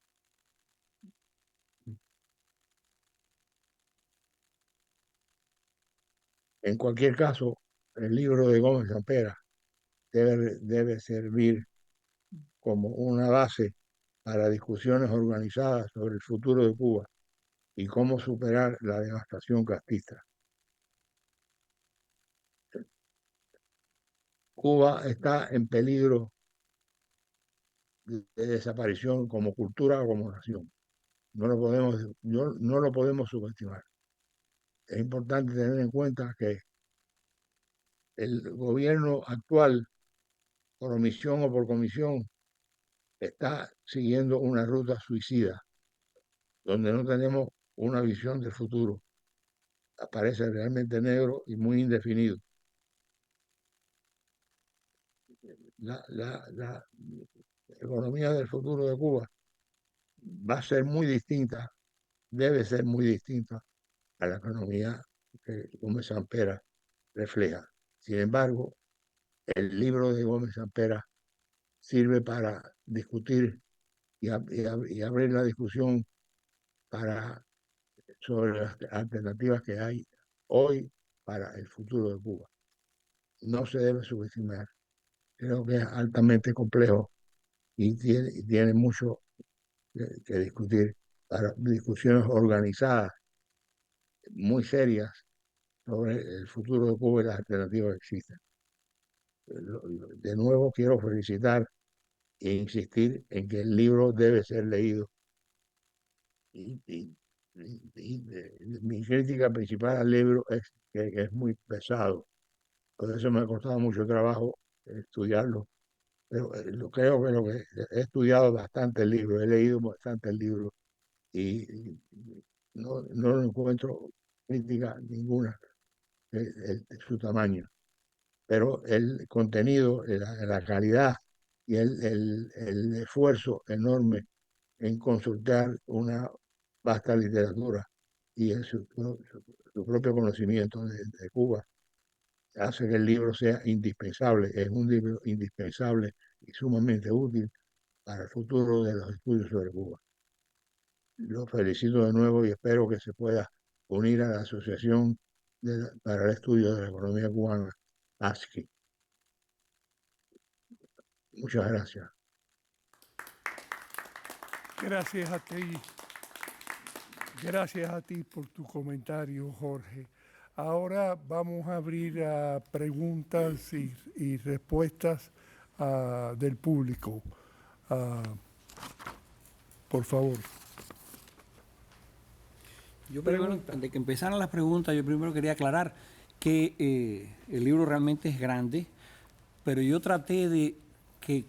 En cualquier caso, el libro de Gómez Sampera debe servir como una base para discusiones organizadas sobre el futuro de Cuba y cómo superar la devastación castrista. Cuba está en peligro de desaparición como cultura o como nación. No lo podemos subestimar. Es importante tener en cuenta que el gobierno actual, por omisión o por comisión, está siguiendo una ruta suicida, donde no tenemos una visión del futuro. Aparece realmente negro y muy indefinido. La economía del futuro de Cuba va a ser muy distinta, debe ser muy distinta a la economía que Gómez Sampera refleja. Sin embargo, el libro de Gómez Sampera sirve para discutir y abrir la discusión sobre las alternativas que hay hoy para el futuro de Cuba. No se debe subestimar. Creo que es altamente complejo y tiene mucho que discutir para discusiones organizadas, muy serias, sobre el futuro de Cuba y las alternativas que existen. De nuevo quiero felicitar e insistir en que el libro debe ser leído. Mi crítica principal al libro es que es muy pesado. Por eso me ha costado mucho trabajo estudiarlo. Pero creo que he estudiado bastante el libro, he leído bastante el libro y no encuentro crítica ninguna de su tamaño. Pero el contenido, la calidad y el esfuerzo enorme en consultar una vasta literatura y su propio conocimiento de Cuba hace que el libro sea indispensable, es un libro indispensable y sumamente útil para el futuro de los estudios sobre Cuba. Lo felicito de nuevo y espero que se pueda unir a la Asociación para el Estudio de la Economía Cubana, ASCI. Muchas gracias. Gracias a ti. Gracias a ti por tu comentario, Jorge. Ahora vamos a abrir a preguntas y respuestas del público. Por favor. Yo primero, antes de que empezaran las preguntas, yo primero quería aclarar que el libro realmente es grande, pero yo traté de que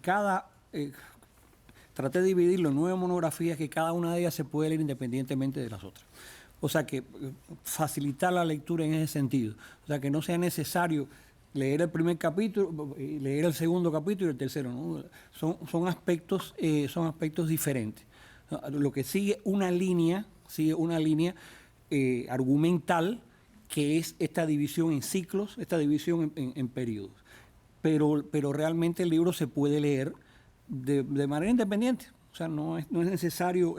traté de dividirlo en 9 monografías, que cada una de ellas se puede leer independientemente de las otras. O sea, que facilitar la lectura en ese sentido. O sea, que no sea necesario leer el primer capítulo, leer el segundo capítulo y el tercero, ¿no? Son aspectos diferentes. Lo que sigue una línea argumental, que es esta división en ciclos, esta división en periodos. Pero realmente el libro se puede leer de manera independiente. O sea, no es necesario.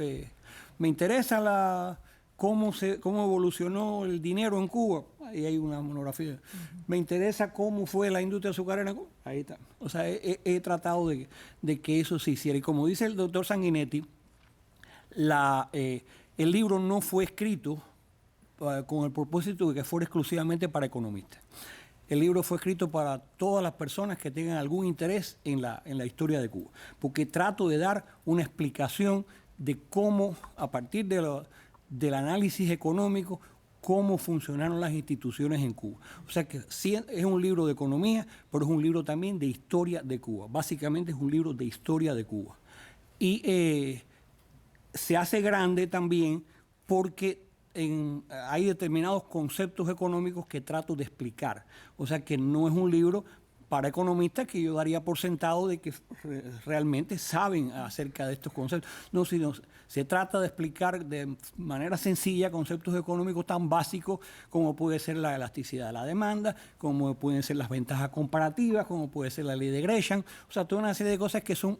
Me interesa cómo evolucionó el dinero en Cuba. Ahí hay una monografía. Me interesa cómo fue la industria azucarera en Cuba. Ahí está. O sea, he tratado de que eso se hiciera. Y como dice el doctor Sanguinetti, el libro no fue escrito con el propósito de que fuera exclusivamente para economistas. El libro fue escrito para todas las personas que tengan algún interés en la historia de Cuba, porque trato de dar una explicación de cómo, a partir del análisis económico, cómo funcionaron las instituciones en Cuba. O sea que sí, es un libro de economía, pero es un libro también de historia de Cuba. Básicamente es un libro de historia de Cuba. Y se hace grande también porque hay determinados conceptos económicos que trato de explicar. O sea que no es un libro para economistas que yo daría por sentado de que realmente saben acerca de estos conceptos. No, sino se trata de explicar de manera sencilla conceptos económicos tan básicos como puede ser la elasticidad de la demanda, como pueden ser las ventajas comparativas, como puede ser la ley de Gresham. O sea, toda una serie de cosas que son...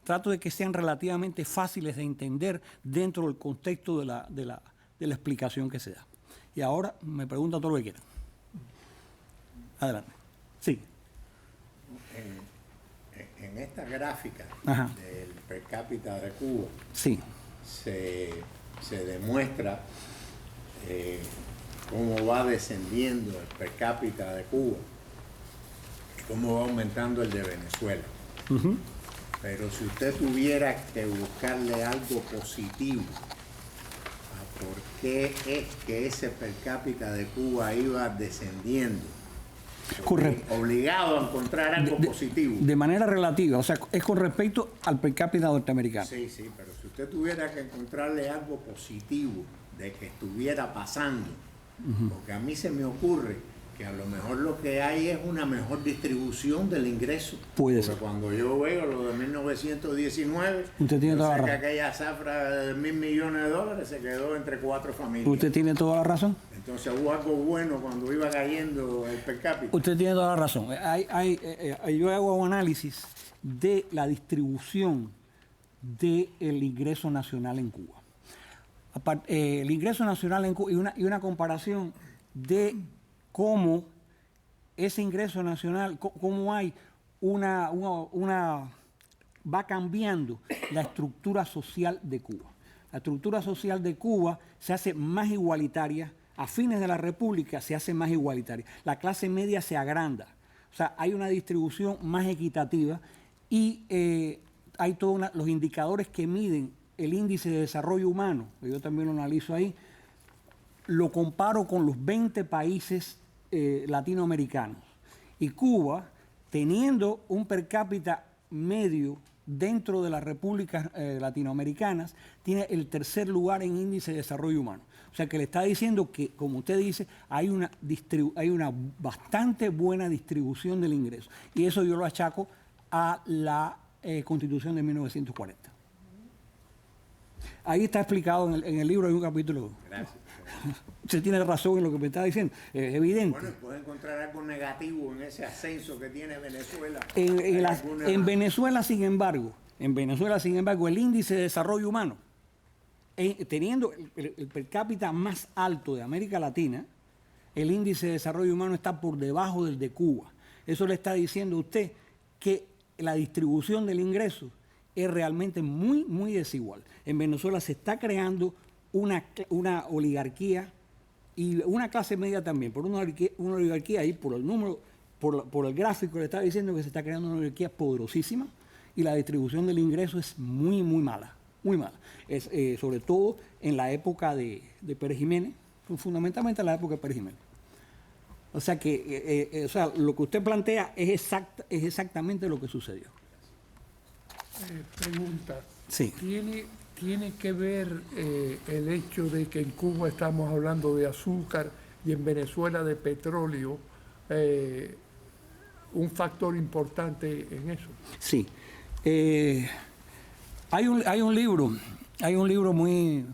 trato de que sean relativamente fáciles de entender dentro del contexto de la explicación que se da. Y ahora me preguntan todo lo que quieran. Adelante. Sí. En esta gráfica del per cápita de Cuba, sí, se demuestra cómo va descendiendo el per cápita de Cuba y cómo va aumentando el de Venezuela. Pero si usted tuviera que buscarle algo positivo a por qué es que ese per cápita de Cuba iba descendiendo, correcto, obligado a encontrar algo positivo. De manera relativa, o sea, es con respecto al per cápita norteamericano. Sí, pero si usted tuviera que encontrarle algo positivo de que estuviera pasando, porque a mí se me ocurre que a lo mejor lo que hay es una mejor distribución del ingreso. Puede ser. Porque cuando yo veo lo de 1919, usted tiene toda la razón. Que aquella zafra de $1.000 millones se quedó entre 4 familias. Usted tiene toda la razón. Entonces hubo algo bueno cuando iba cayendo el per cápita. Usted tiene toda la razón. Yo hago un análisis de la distribución del ingreso nacional en Cuba. El ingreso nacional en Cuba y una comparación de cómo ese ingreso nacional, cómo hay va cambiando la estructura social de Cuba. La estructura social de Cuba se hace más igualitaria, a fines de la República se hace más igualitaria. La clase media se agranda, o sea, hay una distribución más equitativa y hay todos los indicadores que miden el índice de desarrollo humano, que yo también lo analizo ahí, lo comparo con los 20 países latinoamericanos. Y Cuba, teniendo un per cápita medio dentro de las repúblicas latinoamericanas, tiene el tercer lugar en índice de desarrollo humano. O sea que le está diciendo que, como usted dice, hay una bastante buena distribución del ingreso. Y eso yo lo achaco a la Constitución de 1940. Ahí está explicado en el libro, hay un capítulo. Gracias. Usted tiene razón en lo que me está diciendo, es evidente. Bueno, puede encontrar algo negativo en ese ascenso que tiene Venezuela. En Venezuela, sin embargo, el índice de desarrollo humano, teniendo el per cápita más alto de América Latina, el índice de desarrollo humano está por debajo del de Cuba. Eso le está diciendo a usted que la distribución del ingreso es realmente muy, muy desigual. En Venezuela se está creando una oligarquía y una clase media también, por una oligarquía ahí, por el número, por el gráfico le está diciendo que se está creando una oligarquía poderosísima y la distribución del ingreso es muy, muy mala. muy mala. Sobre todo en la época de Pérez Jiménez, fundamentalmente en la época de Pérez Jiménez. O sea que lo que usted plantea es exactamente lo que sucedió. Pregunta. Sí. ¿Tiene que ver el hecho de que en Cuba estamos hablando de azúcar y en Venezuela de petróleo un factor importante en eso? Sí. Hay un libro muy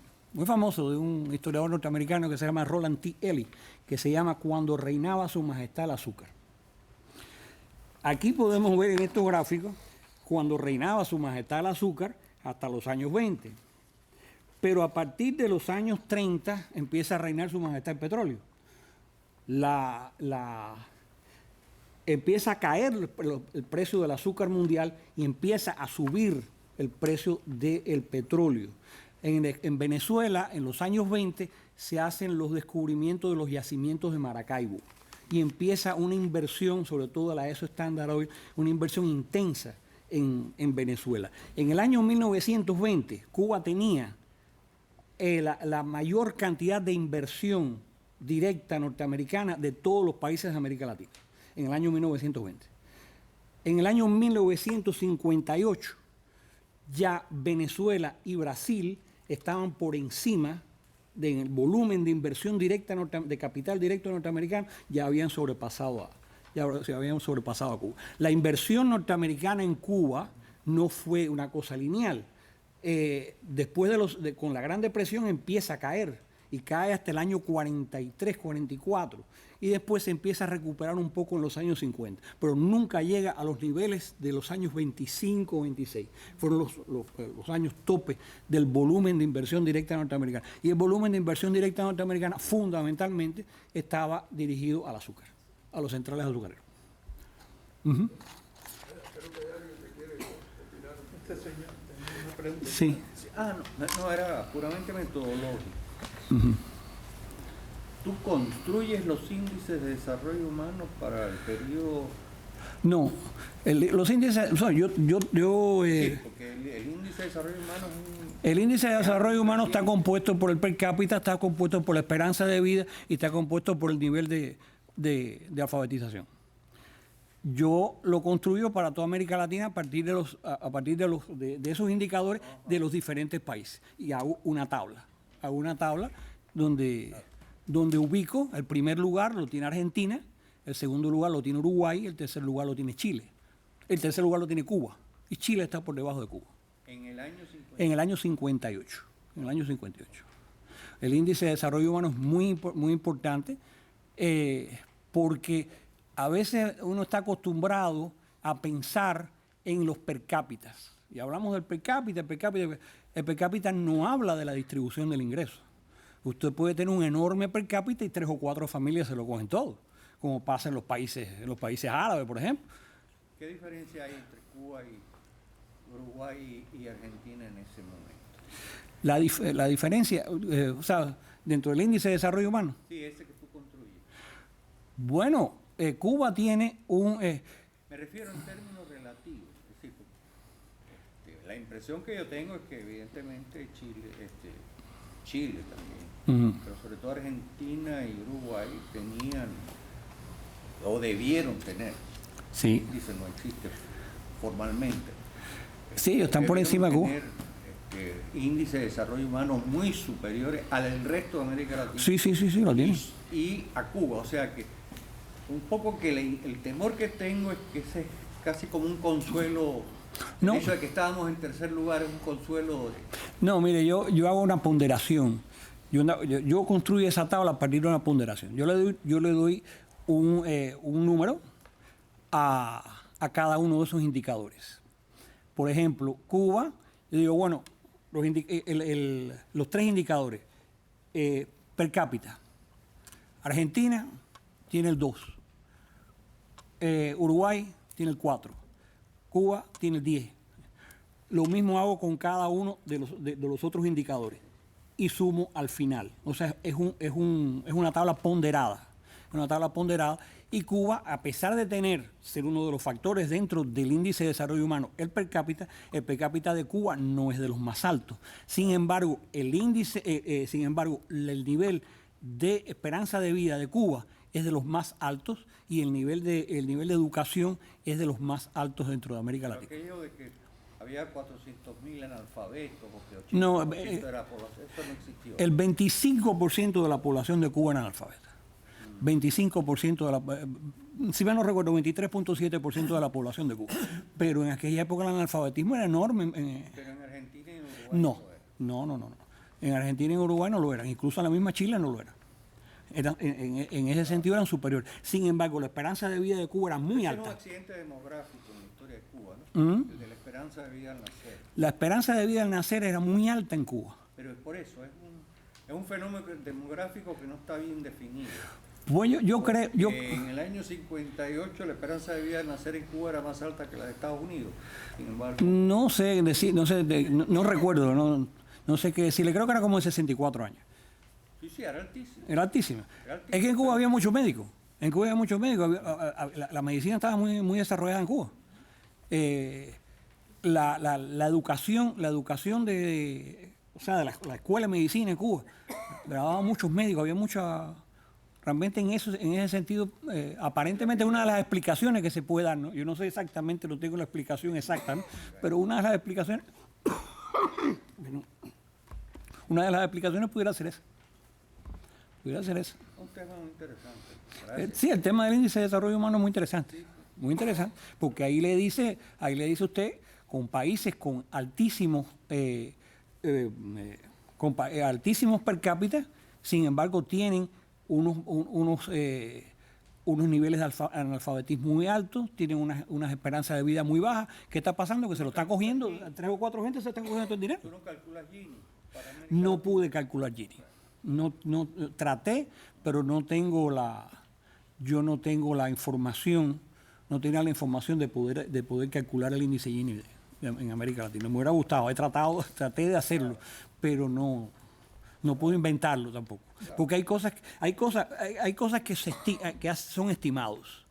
famoso de un historiador norteamericano que se llama Roland T. Ely, que se llama Cuando reinaba su majestad el azúcar. Aquí podemos ver en estos gráficos cuando reinaba su majestad el azúcar hasta los años 20. Pero a partir de los años 30 empieza a reinar su majestad el petróleo. Empieza a caer el precio del azúcar mundial y empieza a subir el precio del petróleo. En Venezuela, en los años 20, se hacen los descubrimientos de los yacimientos de Maracaibo y empieza una inversión, sobre todo la ESO Standard Oil, una inversión intensa en Venezuela. En el año 1920, Cuba tenía la mayor cantidad de inversión directa norteamericana de todos los países de América Latina, en el año 1920. En el año 1958, ya Venezuela y Brasil estaban por encima del volumen de inversión directa de capital directo norteamericano, ya se habían sobrepasado a Cuba. La inversión norteamericana en Cuba no fue una cosa lineal. Después con la Gran Depresión empieza a caer y cae hasta el año 43, 44 y después se empieza a recuperar un poco en los años 50, pero nunca llega a los niveles de los años 25 o 26. Fueron los años tope del volumen de inversión directa norteamericana. Y el volumen de inversión directa norteamericana fundamentalmente estaba dirigido al azúcar, a los centrales azucareros. Uh-huh. Este señor tenía una pregunta. Sí. No, era puramente metodológico. Uh-huh. ¿Tú construyes los índices de desarrollo humano para el periodo? No, los índices, Sí, porque el índice de desarrollo humano es el índice de desarrollo humano está compuesto por el per cápita, está compuesto por la esperanza de vida y está compuesto por el nivel de alfabetización. Yo lo construyo para toda América Latina a partir de esos indicadores de los diferentes países y hago una tabla. Donde ubico el primer lugar lo tiene Argentina, el segundo lugar lo tiene Uruguay, el tercer lugar lo tiene Chile, el tercer lugar lo tiene Cuba y Chile está por debajo de Cuba. en el año 50. En el año 58. El índice de desarrollo humano es muy importante porque a veces uno está acostumbrado a pensar en los per cápitas. Y hablamos del per cápita, el per cápita no habla de la distribución del ingreso. Usted puede tener un enorme per cápita y 3 o 4 familias se lo cogen todo, como pasa en los países árabes, por ejemplo. ¿Qué diferencia hay entre Cuba y Uruguay y Argentina en ese momento? La diferencia, dentro del índice de desarrollo humano. Sí, ese que tú construyes. Bueno, Cuba tiene un... Me refiero en términos relativos. Es decir, la impresión que yo tengo es que evidentemente Chile también, pero sobre todo Argentina y Uruguay tenían o debieron tener. Sí. Dice, no existe formalmente. Sí, están por encima de Cuba. Índices de desarrollo humano muy superiores al resto de América Latina. Sí, lo tienen. Y a Cuba, o sea que un poco que el temor que tengo es que ese es casi como un consuelo. No. El hecho de que estábamos en tercer lugar es un consuelo. No, mire, yo hago una ponderación. Yo construyo esa tabla a partir de una ponderación. Yo le doy un número a cada uno de esos indicadores. Por ejemplo, Cuba, yo digo, bueno, los 3 indicadores per cápita. Argentina tiene el 2. Uruguay tiene el 4. Cuba tiene el 10. Lo mismo hago con cada uno de los otros indicadores y sumo al final. O sea, es una tabla ponderada. una tabla ponderada, y Cuba, a pesar de ser uno de los factores dentro del índice de desarrollo humano, el per cápita de Cuba no es de los más altos. Sin embargo, el nivel de esperanza de vida de Cuba es de los más altos y el nivel de educación es de los más altos dentro de América Latina. Aquello de que había 400.000 analfabetos, porque 80% No, de la población, eso no existió. El 25% de la población de Cuba era analfabeta. 25% de la... Si bien no recuerdo, 23.7% de la población de Cuba. Pero en aquella época el analfabetismo era enorme. Pero en Argentina y en Uruguay No, lo era. no. En Argentina y en Uruguay no lo eran. Incluso en la misma Chile no lo eran. En ese sentido eran superiores. Sin embargo, la esperanza de vida de Cuba era muy Ese es un alta. accidente demográfico en la historia de Cuba, ¿no? El de la esperanza de vida al nacer. La esperanza de vida al nacer era muy alta en Cuba. Pero es por eso, es un fenómeno demográfico que no está bien definido. Pues yo creo... En el año 58 la esperanza de vida al nacer en Cuba era más alta que la de Estados Unidos. Sin embargo, No sé decir, no recuerdo, no sé qué decirle, creo que era como de 64 años. sí, era altísimo. Era altísima. Era altísima. Es que en Cuba había muchos médicos. En Cuba había muchos médicos. La medicina estaba muy desarrollada en Cuba. La educación de la escuela de medicina en Cuba, grababan muchos médicos, había mucha... Realmente en ese sentido, aparentemente una de las explicaciones que se puede dar, ¿no? Yo no sé exactamente, no tengo la explicación exacta, ¿no? Pero una de las explicaciones pudiera ser esa. Un tema muy interesante. Gracias. Sí, el tema del índice de desarrollo humano es muy interesante. Muy interesante, porque ahí le dice usted, con países con altísimos altísimos per cápita, sin embargo tienen unos niveles de analfabetismo muy altos, tienen unas esperanzas de vida muy bajas. ¿Qué está pasando? Que se lo está cogiendo, 3 o 4 gente se están cogiendo todo el dinero. ¿Tú no calculas Gini? No pude calcular Gini. No traté, pero no tengo la información, no tenía la información de poder calcular el índice Gini en América Latina. Me hubiera gustado, traté de hacerlo, pero no puedo inventarlo tampoco. Porque hay cosas que son estimados.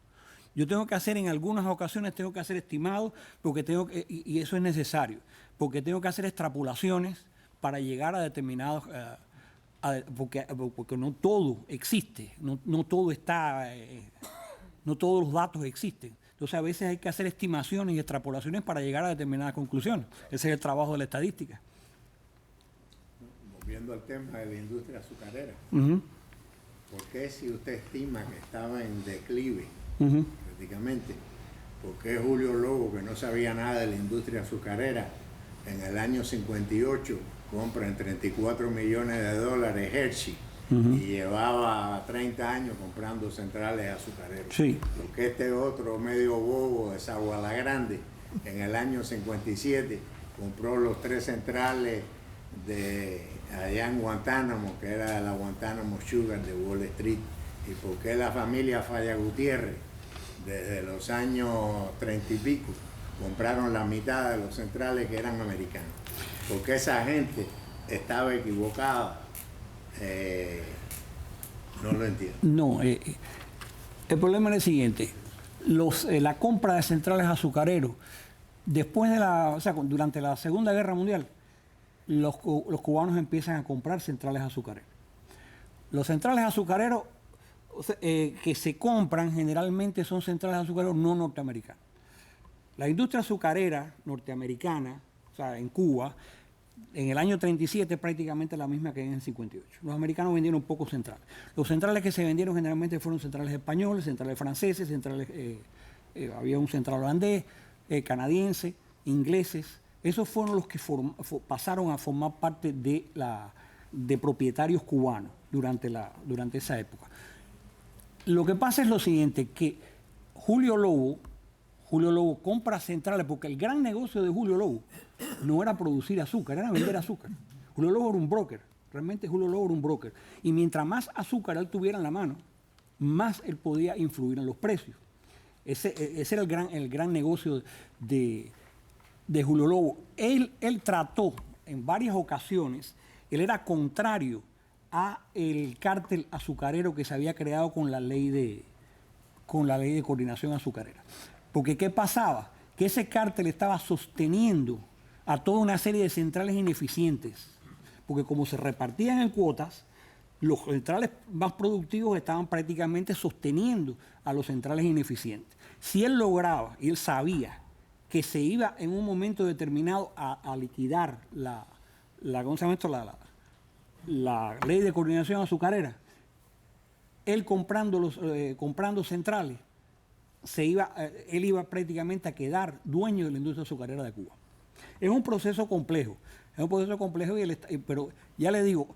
Yo tengo que hacer en algunas ocasiones estimados porque y eso es necesario, porque tengo que hacer extrapolaciones para llegar a determinados porque no todo existe, no todo está, no todos los datos existen. Entonces a veces hay que hacer estimaciones y extrapolaciones para llegar a determinadas conclusiones. Ese es el trabajo de la estadística. Volviendo al tema de la industria azucarera, Uh-huh. ¿por qué si usted estima que estaba en declive Uh-huh. prácticamente? ¿Por qué Julio Lobo, que no sabía nada de la industria azucarera, en el año 58 compra en $34 millones Hershey Uh-huh. y llevaba 30 años comprando centrales azucareros? Sí. Porque este otro medio bobo de Zaguala Grande en el año 57 compró los 3 centrales de allá en Guantánamo, que era la Guantánamo Sugar de Wall Street. ¿Y por qué la familia Falla Gutiérrez desde los años 30 y pico compraron la mitad de los centrales que eran americanos? Porque esa gente estaba equivocada. No lo entiendo. No, el problema es el siguiente. La compra de centrales azucareros, después de durante la Segunda Guerra Mundial, los cubanos empiezan a comprar centrales azucareros. Los centrales azucareros que se compran generalmente son centrales azucareros no norteamericanos. La industria azucarera norteamericana, en Cuba, en el año 37 es prácticamente la misma que en el 58. Los americanos vendieron pocos centrales. Los centrales que se vendieron generalmente fueron centrales españoles, centrales franceses, había un central holandés, canadiense, ingleses. Esos fueron los que pasaron a formar parte de propietarios cubanos durante esa época. Lo que pasa es lo siguiente, que Julio Lobo compra centrales, porque el gran negocio de Julio Lobo no era producir azúcar, era vender azúcar. Julio Lobo era un broker, realmente Julio Lobo era un broker. Y mientras más azúcar él tuviera en la mano, más él podía influir en los precios. Ese era el gran negocio de Julio Lobo. Él trató en varias ocasiones, él era contrario a el cártel azucarero que se había creado con la ley de coordinación azucarera. Porque ¿qué pasaba? Que ese cártel estaba sosteniendo a toda una serie de centrales ineficientes, porque como se repartían en cuotas, los centrales más productivos estaban prácticamente sosteniendo a los centrales ineficientes. Si él lograba, y él sabía, que se iba en un momento determinado a liquidar ¿cómo se llama esto? La ley de coordinación azucarera, él comprando centrales, él iba prácticamente a quedar dueño de la industria azucarera de Cuba. Es un proceso complejo, pero ya le digo,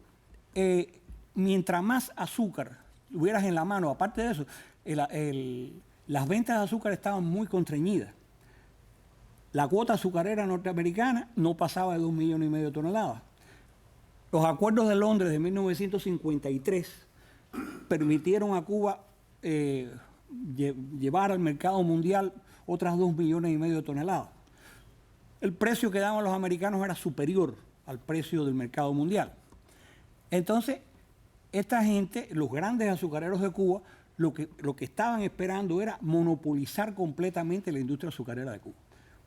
mientras más azúcar tuvieras en la mano, aparte de eso, las ventas de azúcar estaban muy constreñidas. La cuota azucarera norteamericana no pasaba de 2,5 millones de toneladas. Los acuerdos de Londres de 1953 permitieron a Cuba llevar al mercado mundial otras 2,5 millones de toneladas. El precio que daban los americanos era superior al precio del mercado mundial. Entonces, esta gente, los grandes azucareros de Cuba, lo que estaban esperando era monopolizar completamente la industria azucarera de Cuba.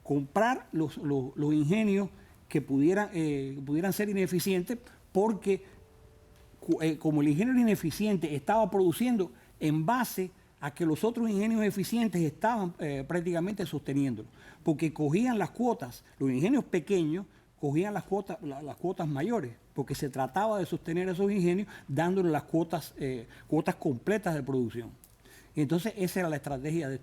Comprar los ingenios que pudieran ser ineficientes, porque como el ingenio ineficiente estaba produciendo en base a que los otros ingenios eficientes estaban prácticamente sosteniéndolo, porque cogían las cuotas, los ingenios pequeños cogían las cuotas mayores, porque se trataba de sostener esos ingenios dándole las cuotas completas de producción. Y entonces esa era la estrategia de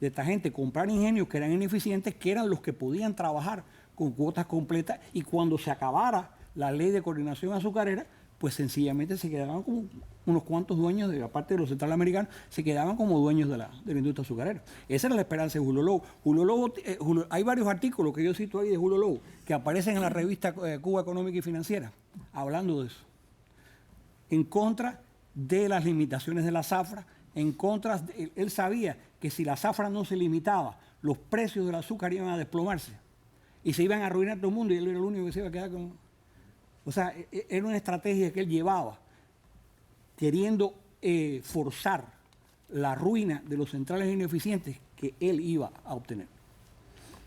esta gente, comprar ingenios que eran ineficientes, que eran los que podían trabajar con cuotas completas, y cuando se acabara la ley de coordinación azucarera, pues sencillamente se quedaban como unos cuantos dueños, aparte de los centrales americanos, se quedaban como dueños de la industria azucarera. Esa era la esperanza de Julio Lobo. Hay varios artículos que yo cito ahí de Julio Lobo que aparecen en la revista Cuba Económica y Financiera, hablando de eso. En contra de las limitaciones de la zafra, él sabía que si la zafra no se limitaba, los precios del azúcar iban a desplomarse y se iban a arruinar todo el mundo, y él era el único que se iba a quedar con... O sea, era una estrategia que él llevaba, queriendo forzar la ruina de los centrales ineficientes que él iba a obtener.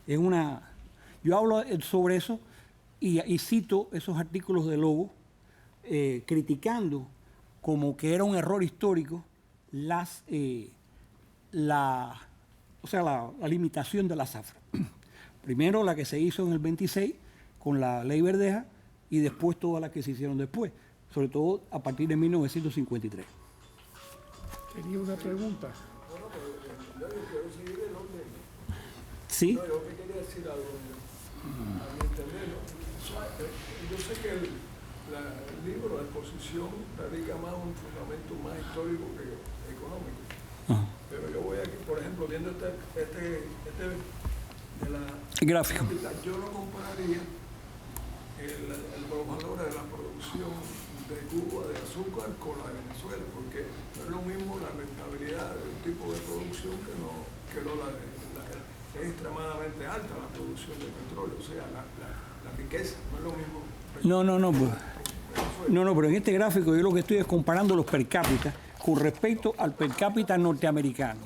Yo hablo sobre eso y cito esos artículos de Lobo criticando como que era un error histórico la limitación de la zafra. Primero la que se hizo en el 26 con la ley Verdeja, y después todas las que se hicieron después, sobre todo a partir de 1953. Tenía una pregunta. Sí. No, yo quería decir algo, a mi entender, yo sé que el libro, la exposición, radica más un fundamento más histórico que económico. Ajá. Pero yo voy aquí, por ejemplo, viendo este de la gráfico, yo lo compararía los valores de la producción de Cuba de azúcar con la de Venezuela, porque no es lo mismo la rentabilidad de un tipo de producción que es extremadamente alta la producción de petróleo, o sea, la riqueza, no es lo mismo. No, pero en este gráfico yo lo que estoy es comparando los per cápita con respecto al per cápita norteamericano.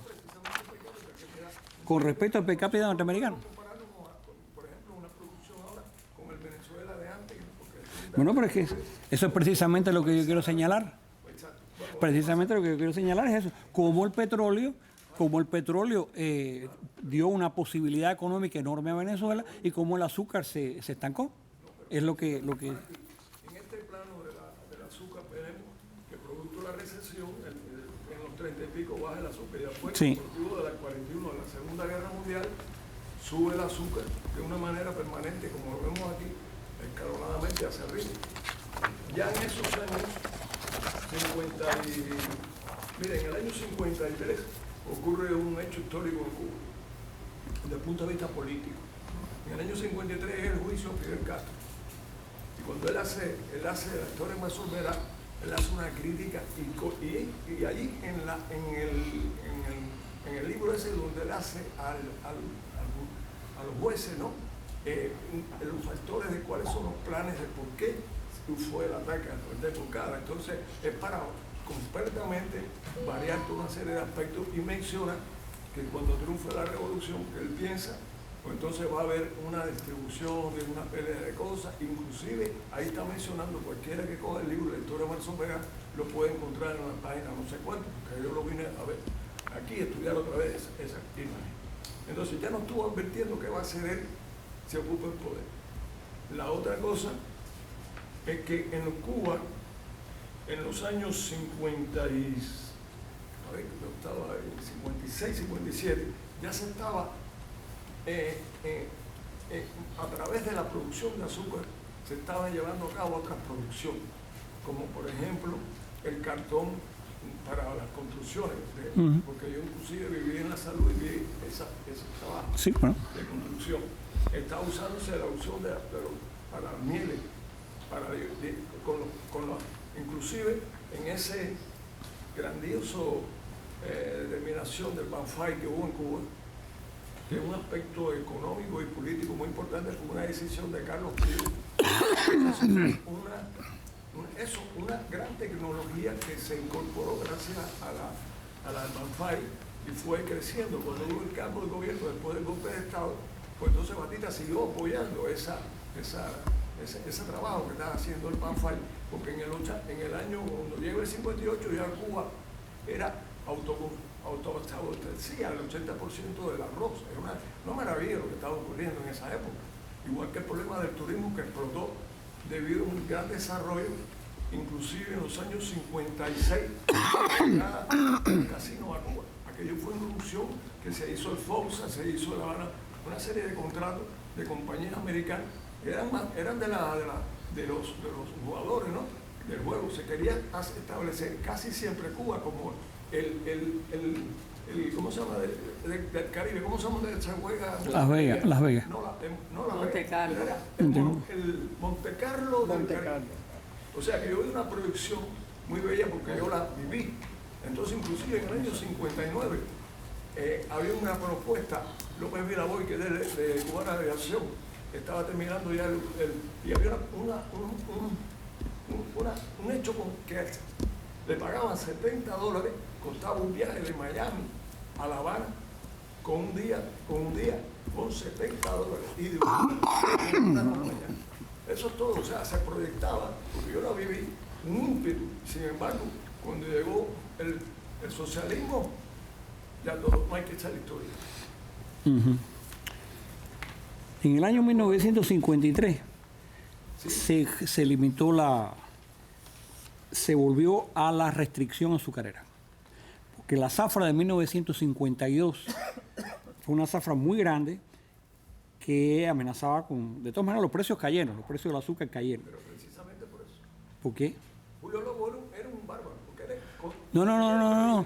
Con respecto al per cápita norteamericano. Bueno, pero es que eso es precisamente lo que yo quiero señalar. Precisamente lo que yo quiero señalar es eso. Como el petróleo dio una posibilidad económica enorme a Venezuela, y como el azúcar se estancó. Es lo que... En este plano del azúcar tenemos que producto de la recesión, en los 30 y pico baja el azúcar, y después sí, con el motivo de la 41 de la Segunda Guerra Mundial sube el azúcar de una manera permanente, como lo vemos aquí, escalonadamente hacia arriba. Ya en esos años 50 miren, en el año 53 ocurre un hecho histórico en Cuba, desde el punto de vista político. En el año 53 es el juicio a Fidel Castro. Y cuando él hace la historia más soberana, él hace una crítica, y allí en el libro ese donde él hace a los jueces, ¿no? Los factores de cuáles son los planes de por qué fue el ataque al puente de Pucallpa. Entonces es para completamente variar toda una serie de aspectos y menciona que cuando triunfe la revolución, que él piensa, pues entonces va a haber una distribución de una pelea de cosas, inclusive ahí está mencionando, cualquiera que coja el libro de la historia de Marzo Vega lo puede encontrar en la página no sé cuánto, porque yo lo vine a ver aquí, a estudiar otra vez esa imagen. Entonces ya no estuvo advirtiendo que va a ser él si ocupa el poder. La otra cosa es que en Cuba, en los años 56, 57, ya se estaba a través de la producción de azúcar se estaban llevando a cabo otras producciones, como por ejemplo el cartón para las construcciones, porque yo inclusive viví en la salud y vi ese trabajo de construcción. Estaba usándose la opción para las mieles, inclusive en ese grandioso determinación del Banfai que hubo en Cuba, que es un aspecto económico y político muy importante, fue una decisión de Carlos Pío. Una gran tecnología que se incorporó gracias a la Banfai y fue creciendo. Cuando hubo el cambio de gobierno después del golpe de Estado, pues entonces Batista siguió apoyando ese trabajo que estaba haciendo el Banfai, porque en el año, cuando llegó el 58, ya Cuba era autoabastecía el 80% del arroz. Es una maravilla lo que estaba ocurriendo en esa época. Igual que el problema del turismo que explotó debido a un gran desarrollo, inclusive en los años 56, llegada el casino a Cuba. Aquello fue una irrupción que se hizo el FOMSA, se hizo La Habana, una serie de contratos de compañías americanas, eran de los jugadores, ¿no?, del juego. Se quería establecer casi siempre Cuba como ¿cómo se llama? Del Caribe, ¿cómo se llama? Se juega Las Vegas. No Monte Carlo. El Monte Carlo del Caribe. O sea que yo vi una proyección muy bella porque yo la viví. Entonces, inclusive en el año 59 había una propuesta, López Viraboy, que es de Cubana Aviación, estaba terminando ya y había un hecho con que le pagaban $70, costaba un viaje de Miami a La Habana con un día con $70 y de una mañana. Eso es todo, o sea, se proyectaba, porque yo la viví, un ímpetu. Sin embargo, cuando llegó el socialismo, ya todo, no hay que echar la historia. En el año 1953 se limitó se volvió a la restricción azucarera. Porque la zafra de 1952 fue una zafra muy grande que amenazaba con... De todas maneras, los precios cayeron, los precios del azúcar cayeron. Pero precisamente por eso. ¿Por qué? Julio Lobo era un bárbaro. No.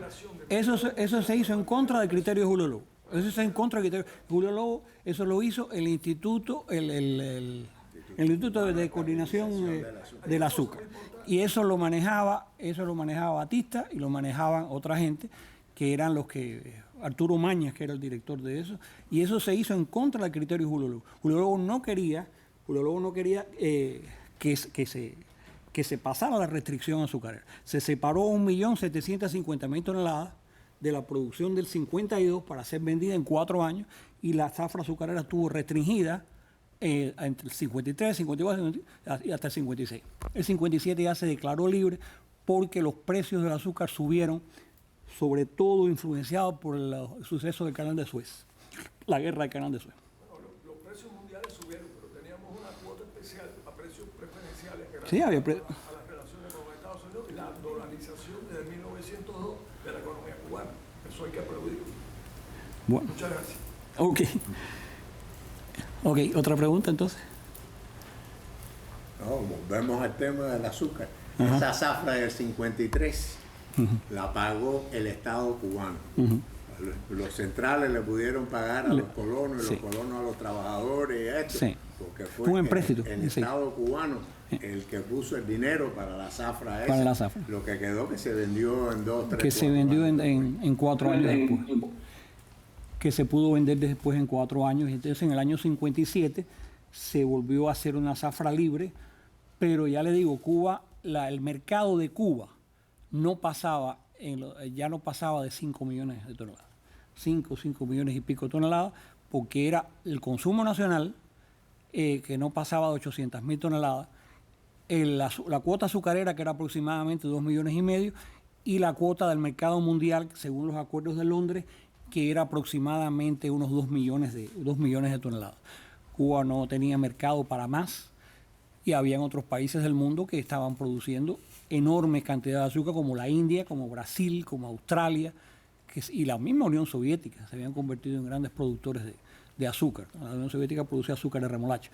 Eso se hizo en contra del criterio de Julio Lobo. Eso es en contra del criterio de Julio Lobo. Eso lo hizo el Instituto, el Instituto de Coordinación del Azúcar. Y eso lo manejaba Batista y lo manejaban otra gente, que eran los que... Arturo Mañas, que era el director de eso, y eso se hizo en contra del criterio de Julio Lobo. Julio Lobo no quería que se pasara la restricción azucarera. Se separó 1.750.000 toneladas de la producción del 52 para ser vendida en 4 años, y la zafra azucarera estuvo restringida entre el 53, 54 y hasta el 56. El 57 ya se declaró libre porque los precios del azúcar subieron, sobre todo influenciado por el suceso del Canal de Suez, la guerra del Canal de Suez. Bueno, los precios mundiales subieron, pero teníamos una cuota especial a precios preferenciales gracias Sí, había a las relaciones con los Estados Unidos y la dolarización desde 1902 de la economía cubana. Eso hay que aplaudirlo. Bueno. Muchas gracias. Ok, otra pregunta entonces. No, volvemos al tema del azúcar. Esa zafra del 53 la pagó el Estado cubano. Los centrales le pudieron pagar a los colonos y los colonos a los trabajadores y esto, porque fue un empréstito, el Estado cubano el que puso el dinero para la zafra esa. Para la zafra. Lo que quedó que se vendió en 2, 3, Que se vendió en 4 años después. Que se pudo vender después en 4 años. Entonces en el año 57 se volvió a hacer una zafra libre Pero ya le digo, Cuba, el mercado de Cuba ya no pasaba de 5 millones de toneladas. 5 millones y pico de toneladas, porque era el consumo nacional, que no pasaba de 800.000 toneladas, la cuota azucarera, que era aproximadamente 2,5 millones, y la cuota del mercado mundial, según los acuerdos de Londres, que era aproximadamente unos 2 millones de toneladas. Cuba no tenía mercado para más, y habían otros países del mundo que estaban produciendo enormes cantidades de azúcar, como la India, como Brasil, como Australia, y la misma Unión Soviética. Se habían convertido en grandes productores de azúcar. La Unión Soviética producía azúcar de remolacha.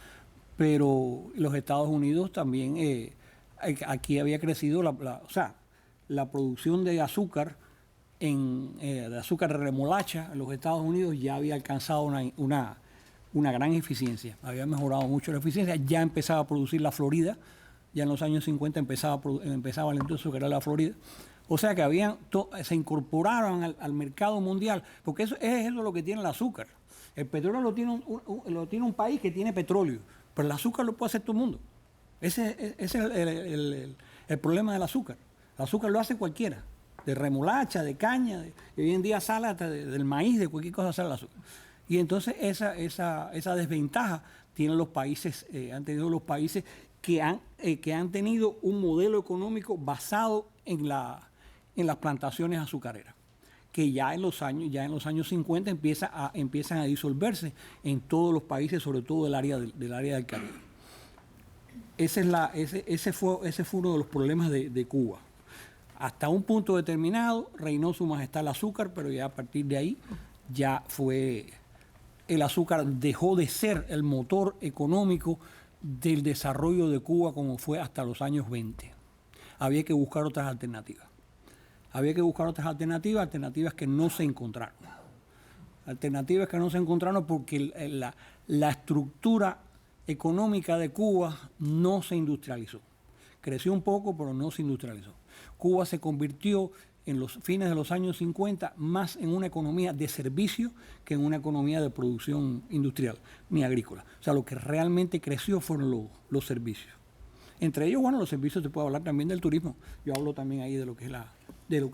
Pero los Estados Unidos también, aquí había crecido la producción de azúcar, de azúcar de remolacha en los Estados Unidos ya había alcanzado una gran eficiencia. Había mejorado mucho la eficiencia. Ya empezaba a producir la Florida. Ya en los años 50 empezaba la industria azucarera de la Florida. O sea que se incorporaron al mercado mundial, porque eso es lo que tiene el azúcar. El petróleo lo tiene un país que tiene petróleo, pero el azúcar lo puede hacer todo el mundo. Ese es el problema del azúcar. El azúcar lo hace cualquiera, de remolacha, de caña, hoy en día sale hasta del maíz, de cualquier cosa sale el azúcar. Y entonces esa desventaja han tenido los países que han tenido un modelo económico basado en las plantaciones azucareras, que ya en los años 50 empiezan a disolverse en todos los países, sobre todo del área del Caribe. Ese fue uno de los problemas de Cuba. Hasta un punto determinado reinó su majestad el azúcar, pero ya a partir de ahí el azúcar dejó de ser el motor económico del desarrollo de Cuba como fue hasta los años 20. Había que buscar otras alternativas. Alternativas que no se encontraron. Porque la estructura económica de Cuba no se industrializó. Creció un poco, pero no se industrializó. Cuba se convirtió en los fines de los años 50 más en una economía de servicio que en una economía de producción industrial ni agrícola. O sea, lo que realmente creció fueron los servicios. Entre ellos, los servicios, se puede hablar también del turismo. Yo hablo también ahí de lo que es la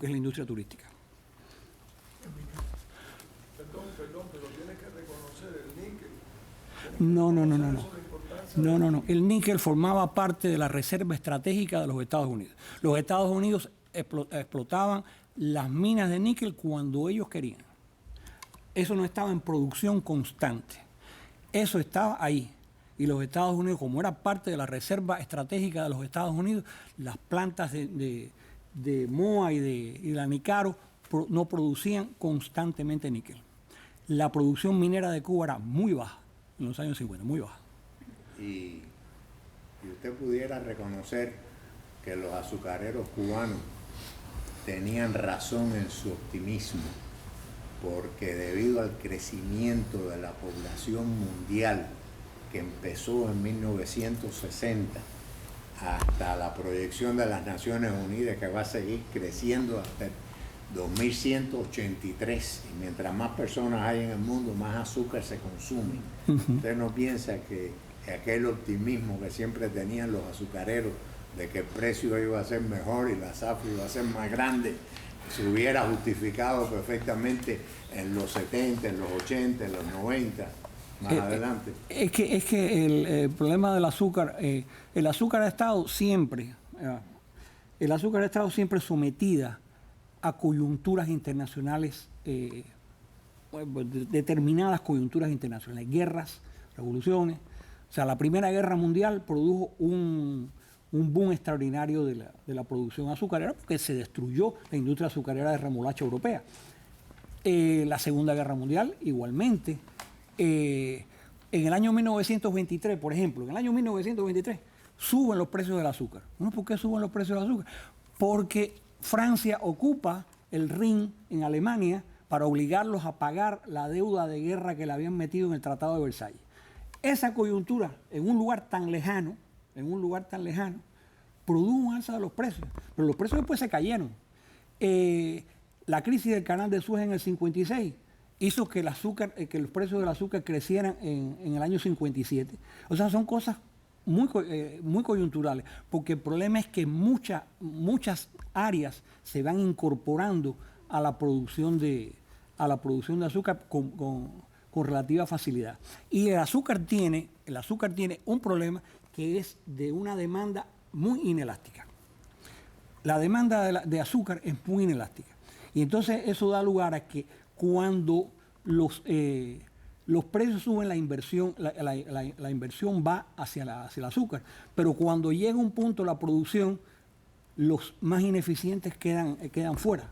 industria turística. Perdón, pero tienes que reconocer el níquel. No. El níquel formaba parte de la reserva estratégica de los Estados Unidos. Los Estados Unidos explotaban las minas de níquel cuando ellos querían. Eso no estaba en producción constante. Eso estaba ahí. Y los Estados Unidos, como era parte de la reserva estratégica de los Estados Unidos, las plantas de MOA y de la Nicaro no producían constantemente níquel. La producción minera de Cuba era muy baja en los años 50, muy baja. Y usted pudiera reconocer que los azucareros cubanos tenían razón en su optimismo, porque debido al crecimiento de la población mundial que empezó en 1960 hasta la proyección de las Naciones Unidas, que va a seguir creciendo hasta el 2183, y mientras más personas hay en el mundo, más azúcar se consume. Usted no piensa que aquel optimismo que siempre tenían los azucareros de que el precio iba a ser mejor y la zafra iba a ser más grande, se hubiera justificado perfectamente en los 70, en los 80, en los 90, más adelante? Es que el problema del azúcar, el azúcar ha estado siempre sometida a coyunturas internacionales, determinadas coyunturas internacionales, guerras, revoluciones. O sea, la Primera Guerra Mundial produjo un boom extraordinario de la producción azucarera, porque se destruyó la industria azucarera de remolacha europea. La Segunda Guerra Mundial, igualmente. En el año 1923, por ejemplo, suben los precios del azúcar. ¿Por qué suben los precios del azúcar? Porque Francia ocupa el Rin en Alemania para obligarlos a pagar la deuda de guerra que le habían metido en el Tratado de Versalles. Esa coyuntura, en un lugar tan lejano, produjo un alza de los precios, pero los precios después se cayeron. La crisis del canal de Suez en el 56 hizo que los precios del azúcar crecieran en el año 57. O sea, son cosas muy coyunturales, porque el problema es que muchas áreas se van incorporando a la producción de azúcar con relativa facilidad. Y el azúcar tiene un problema que es de una demanda muy inelástica. La demanda de azúcar es muy inelástica. Y entonces eso da lugar a que cuando los precios suben, la inversión va hacia el azúcar. Pero cuando llega un punto la producción, los más ineficientes quedan fuera.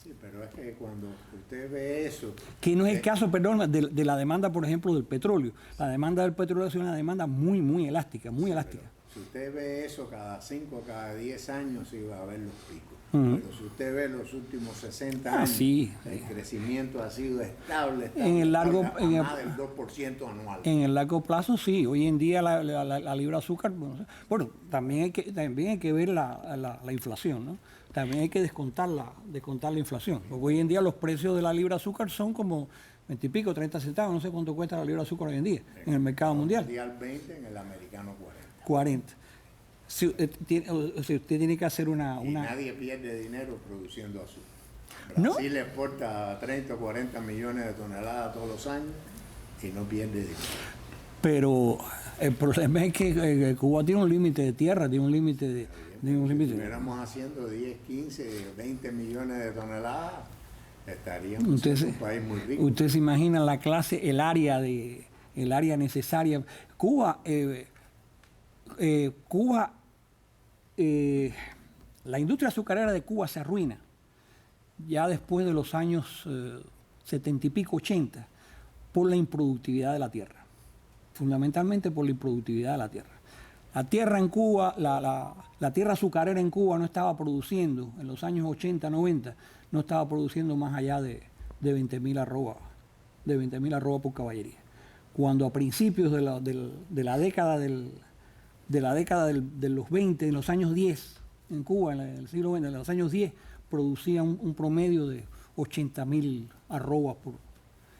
Sí, pero es que cuando usted ve eso... Que no es el caso, perdón, de la demanda, por ejemplo, del petróleo. La demanda del petróleo es una demanda muy, muy elástica, muy elástica. Si usted ve eso cada 5, cada 10 años, sí va a ver los picos. Pero si usted ve los últimos 60 años, sí. El crecimiento ha sido estable en el largo, más del 2% anual. En el largo plazo, sí. Hoy en día la libra de azúcar, bueno, también hay que ver la inflación, ¿no? También hay que descontar la inflación. Porque hoy en día los precios de la libra de azúcar son como 20 y pico, 30 centavos. No sé cuánto cuesta la libra de azúcar hoy en día en el mercado mundial. En el mundial 20, en el americano 40. 40. Si usted tiene que hacer una... Y nadie pierde dinero produciendo azúcar. ¿No? Brasil exporta 30 o 40 millones de toneladas todos los años y no pierde dinero. Pero el problema es que Cuba tiene un límite de tierra, tiene un límite de... Si estuviéramos haciendo 10, 15, 20 millones de toneladas, estaríamos en un país muy rico. Usted se imagina la clase, el área necesaria. Cuba, la industria azucarera de Cuba se arruina ya después de los años 70 y pico, 80, por la improductividad de la tierra. Fundamentalmente por la improductividad de la tierra. La tierra en Cuba, la tierra azucarera en Cuba no estaba produciendo, en los años 80, 90, no estaba produciendo más allá de 20.000 arrobas por caballería. Cuando a principios de la década de los 20, en los años 10, en Cuba, en el siglo XX, en los años 10, producía un promedio de 80.000 arrobas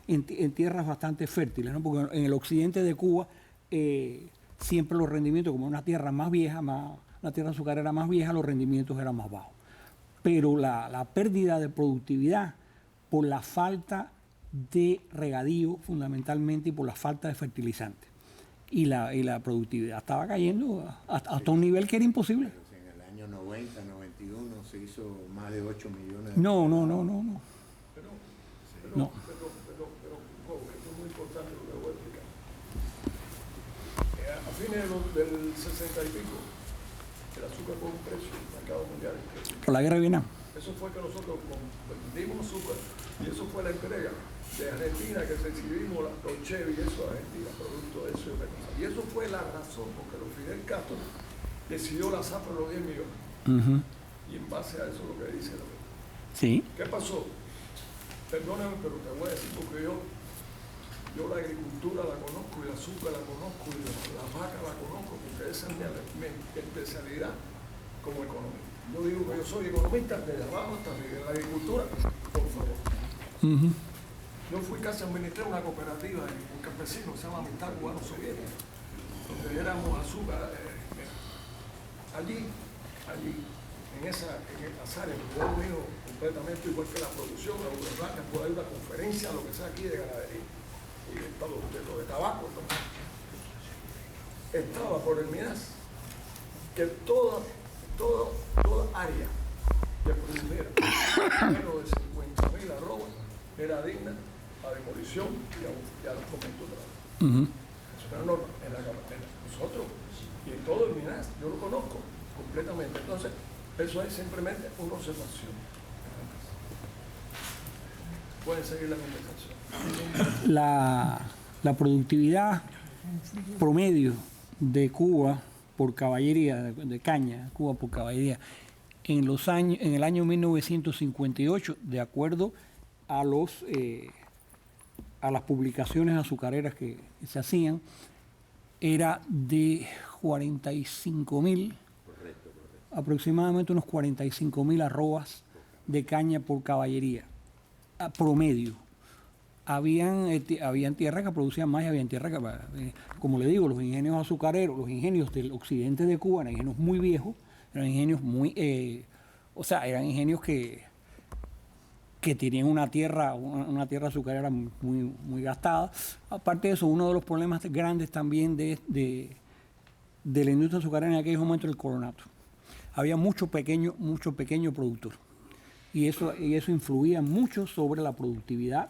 en tierras bastante fértiles, ¿no? Porque en el occidente de Cuba siempre los rendimientos, como una tierra más vieja, una tierra azucarera más vieja, los rendimientos eran más bajos. Pero la pérdida de productividad por la falta de regadío, fundamentalmente, y por la falta de fertilizantes. Y la productividad estaba cayendo hasta un nivel que era imposible. Pero si en el año 90, 91 se hizo más de 8 millones de... No. Pero, esto es muy importante lo que voy a explicar. A fines del 60 y pico, el azúcar fue un precio en el mercado mundial. Por la guerra de Vietnam. Eso fue que nosotros vendimos azúcar y eso fue la entrega de Argentina que recibimos los Chevy y eso de Argentina, producto de eso. Y eso fue la razón porque los Fidel Castro decidió la zafra de los 10 millones. Y en base a eso lo que dice la ley. Sí. ¿Qué pasó? Perdóname, pero te voy a decir porque yo la agricultura la conozco y el azúcar la conozco y la vaca la conozco porque esa es mi especialidad como economista. Yo digo que yo soy economista desde abajo hasta arriba. En la agricultura, por favor. Yo fui casi a administrar una cooperativa en un campesino que se llama Amistad Cubano Soviética, donde éramos azúcar. Allí, en esas áreas, yo domino completamente igual que la producción, la burocracia, puede haber una conferencia, lo que sea aquí de ganadería y de tabaco. Estaba por el MINAS que toda área que produjera menos de 50.000 arrobas era digna a demolición y a los momentos de trabajo. Eso era norma en nosotros y en todo el MINAS, yo lo conozco completamente. Entonces, eso es simplemente una observación. Pueden seguir la conversación. La productividad promedio de Cuba por caballería, de caña, Cuba por caballería, en el año 1958, de acuerdo a las publicaciones azucareras que se hacían, era de 45.000, aproximadamente unos 45.000 arrobas de caña por caballería, promedio. habían tierras que producían más y habían tierras que, como le digo, los ingenios azucareros, los ingenios del occidente de Cuba eran ingenios muy viejos, eran ingenios eran ingenios que tenían una tierra azucarera muy gastada. Aparte de eso, uno de los problemas grandes también de la industria azucarera en aquellos momentos era el coronato. Había mucho pequeño productor. Y eso influía mucho sobre la productividad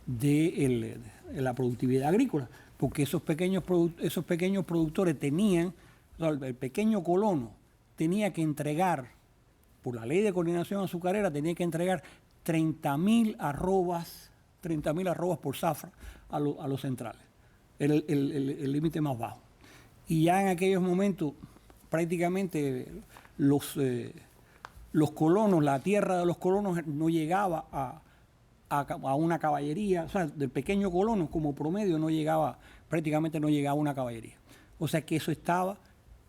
la productividad agrícola, porque esos pequeños productores tenían, el pequeño colono tenía que entregar, por la ley de coordinación azucarera, tenía que entregar 30.000 arrobas por zafra a los centrales. Era el límite más bajo. Y ya en aquellos momentos prácticamente los colonos, la tierra de los colonos no llegaba a una caballería, o sea, del pequeño colono como promedio prácticamente no llegaba a una caballería. O sea que eso estaba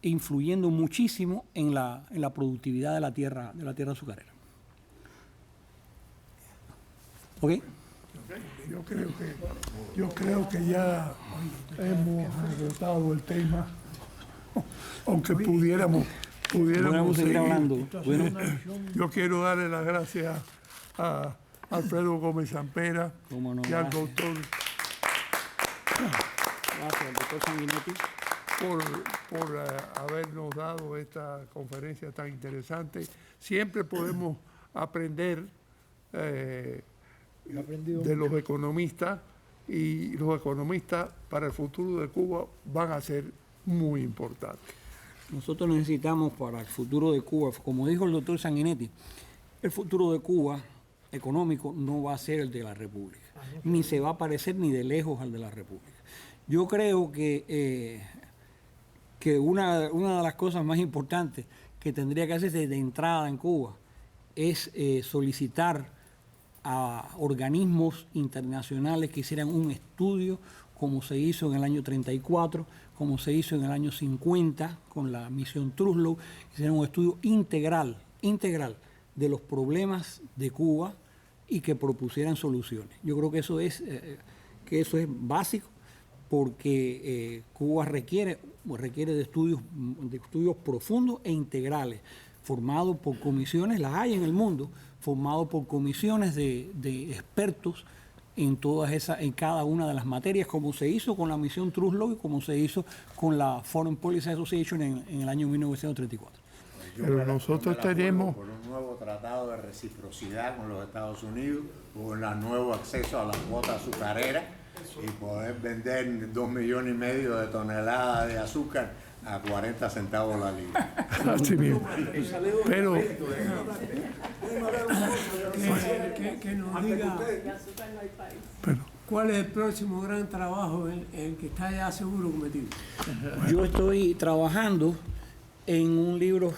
influyendo muchísimo en la productividad de la tierra azucarera. ¿Ok? Yo creo que ya hemos agotado el tema, aunque pudiéramos seguir hablando. Bueno, yo quiero darle las gracias a Alfredo Gómez Sampera y al doctor Sanguinetti por habernos dado esta conferencia tan interesante. Siempre podemos aprender de los economistas, y los economistas para el futuro de Cuba van a ser muy importantes. Nosotros necesitamos para el futuro de Cuba, como dijo el doctor Sanguinetti, el futuro de Cuba económico no va a ser el de la República, ni se va a parecer ni de lejos al de la República. Yo creo que una de las cosas más importantes que tendría que hacerse de entrada en Cuba es solicitar a organismos internacionales que hicieran un estudio como se hizo en el año 34, como se hizo en el año 50 con la misión Truslow, hicieran un estudio integral de los problemas de Cuba y que propusieran soluciones. Yo creo que eso es básico, porque Cuba requiere de estudios profundos e integrales, formados por comisiones, las hay en el mundo, formados por comisiones de expertos en cada una de las materias, como se hizo con la misión Truslow y como se hizo con la Foreign Policy Association en el año 1934. Pero nosotros tenemos por un nuevo tratado de reciprocidad con los Estados Unidos, con el nuevo acceso a la cuota azucarera y poder vender 2,5 millones de toneladas de azúcar a 40 centavos la libra. así mismo. Pero que nos diga cuál es el próximo gran trabajo en el que está ya seguro cometido. Yo estoy trabajando en un libro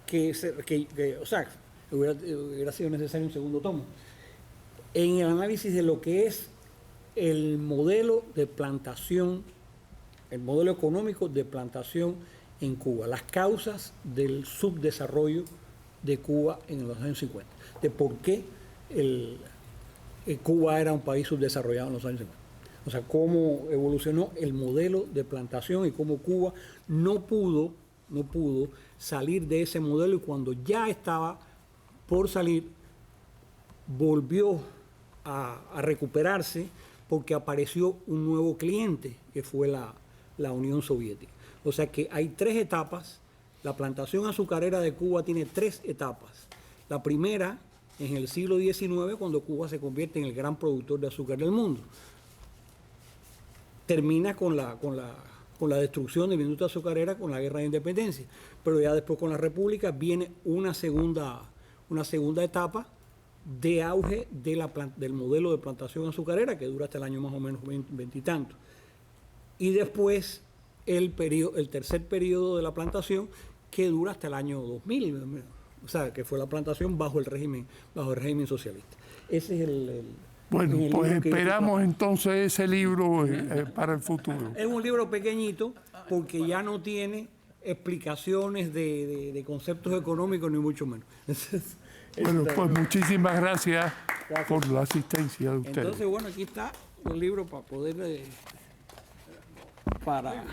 que hubiera sido necesario un segundo tomo, en el análisis de lo que es el modelo de plantación, el modelo económico de plantación en Cuba, las causas del subdesarrollo de Cuba en los años 50, de por qué Cuba era un país subdesarrollado en los años 50. O sea, cómo evolucionó el modelo de plantación y cómo Cuba no pudo salir de ese modelo, y cuando ya estaba por salir, volvió a recuperarse porque apareció un nuevo cliente, que fue la Unión Soviética. O sea que hay 3 etapas. La plantación azucarera de Cuba tiene 3 etapas. La primera, en el siglo XIX, cuando Cuba se convierte en el gran productor de azúcar del mundo. Termina con la destrucción de la industria azucarera, con la guerra de independencia. Pero ya después, con la República, viene una segunda etapa de auge del modelo de plantación azucarera, que dura hasta el año más o menos 20 y tanto. Y después el tercer periodo de la plantación, que dura hasta el año 2000, o sea, que fue la plantación bajo el régimen socialista. Ese es bueno, pues esperamos entonces ese libro para el futuro. Es un libro pequeñito porque ya no tiene explicaciones de conceptos económicos, ni mucho menos. Bueno, pues muchísimas gracias por la asistencia de ustedes. Entonces, bueno, aquí está el libro para poder... para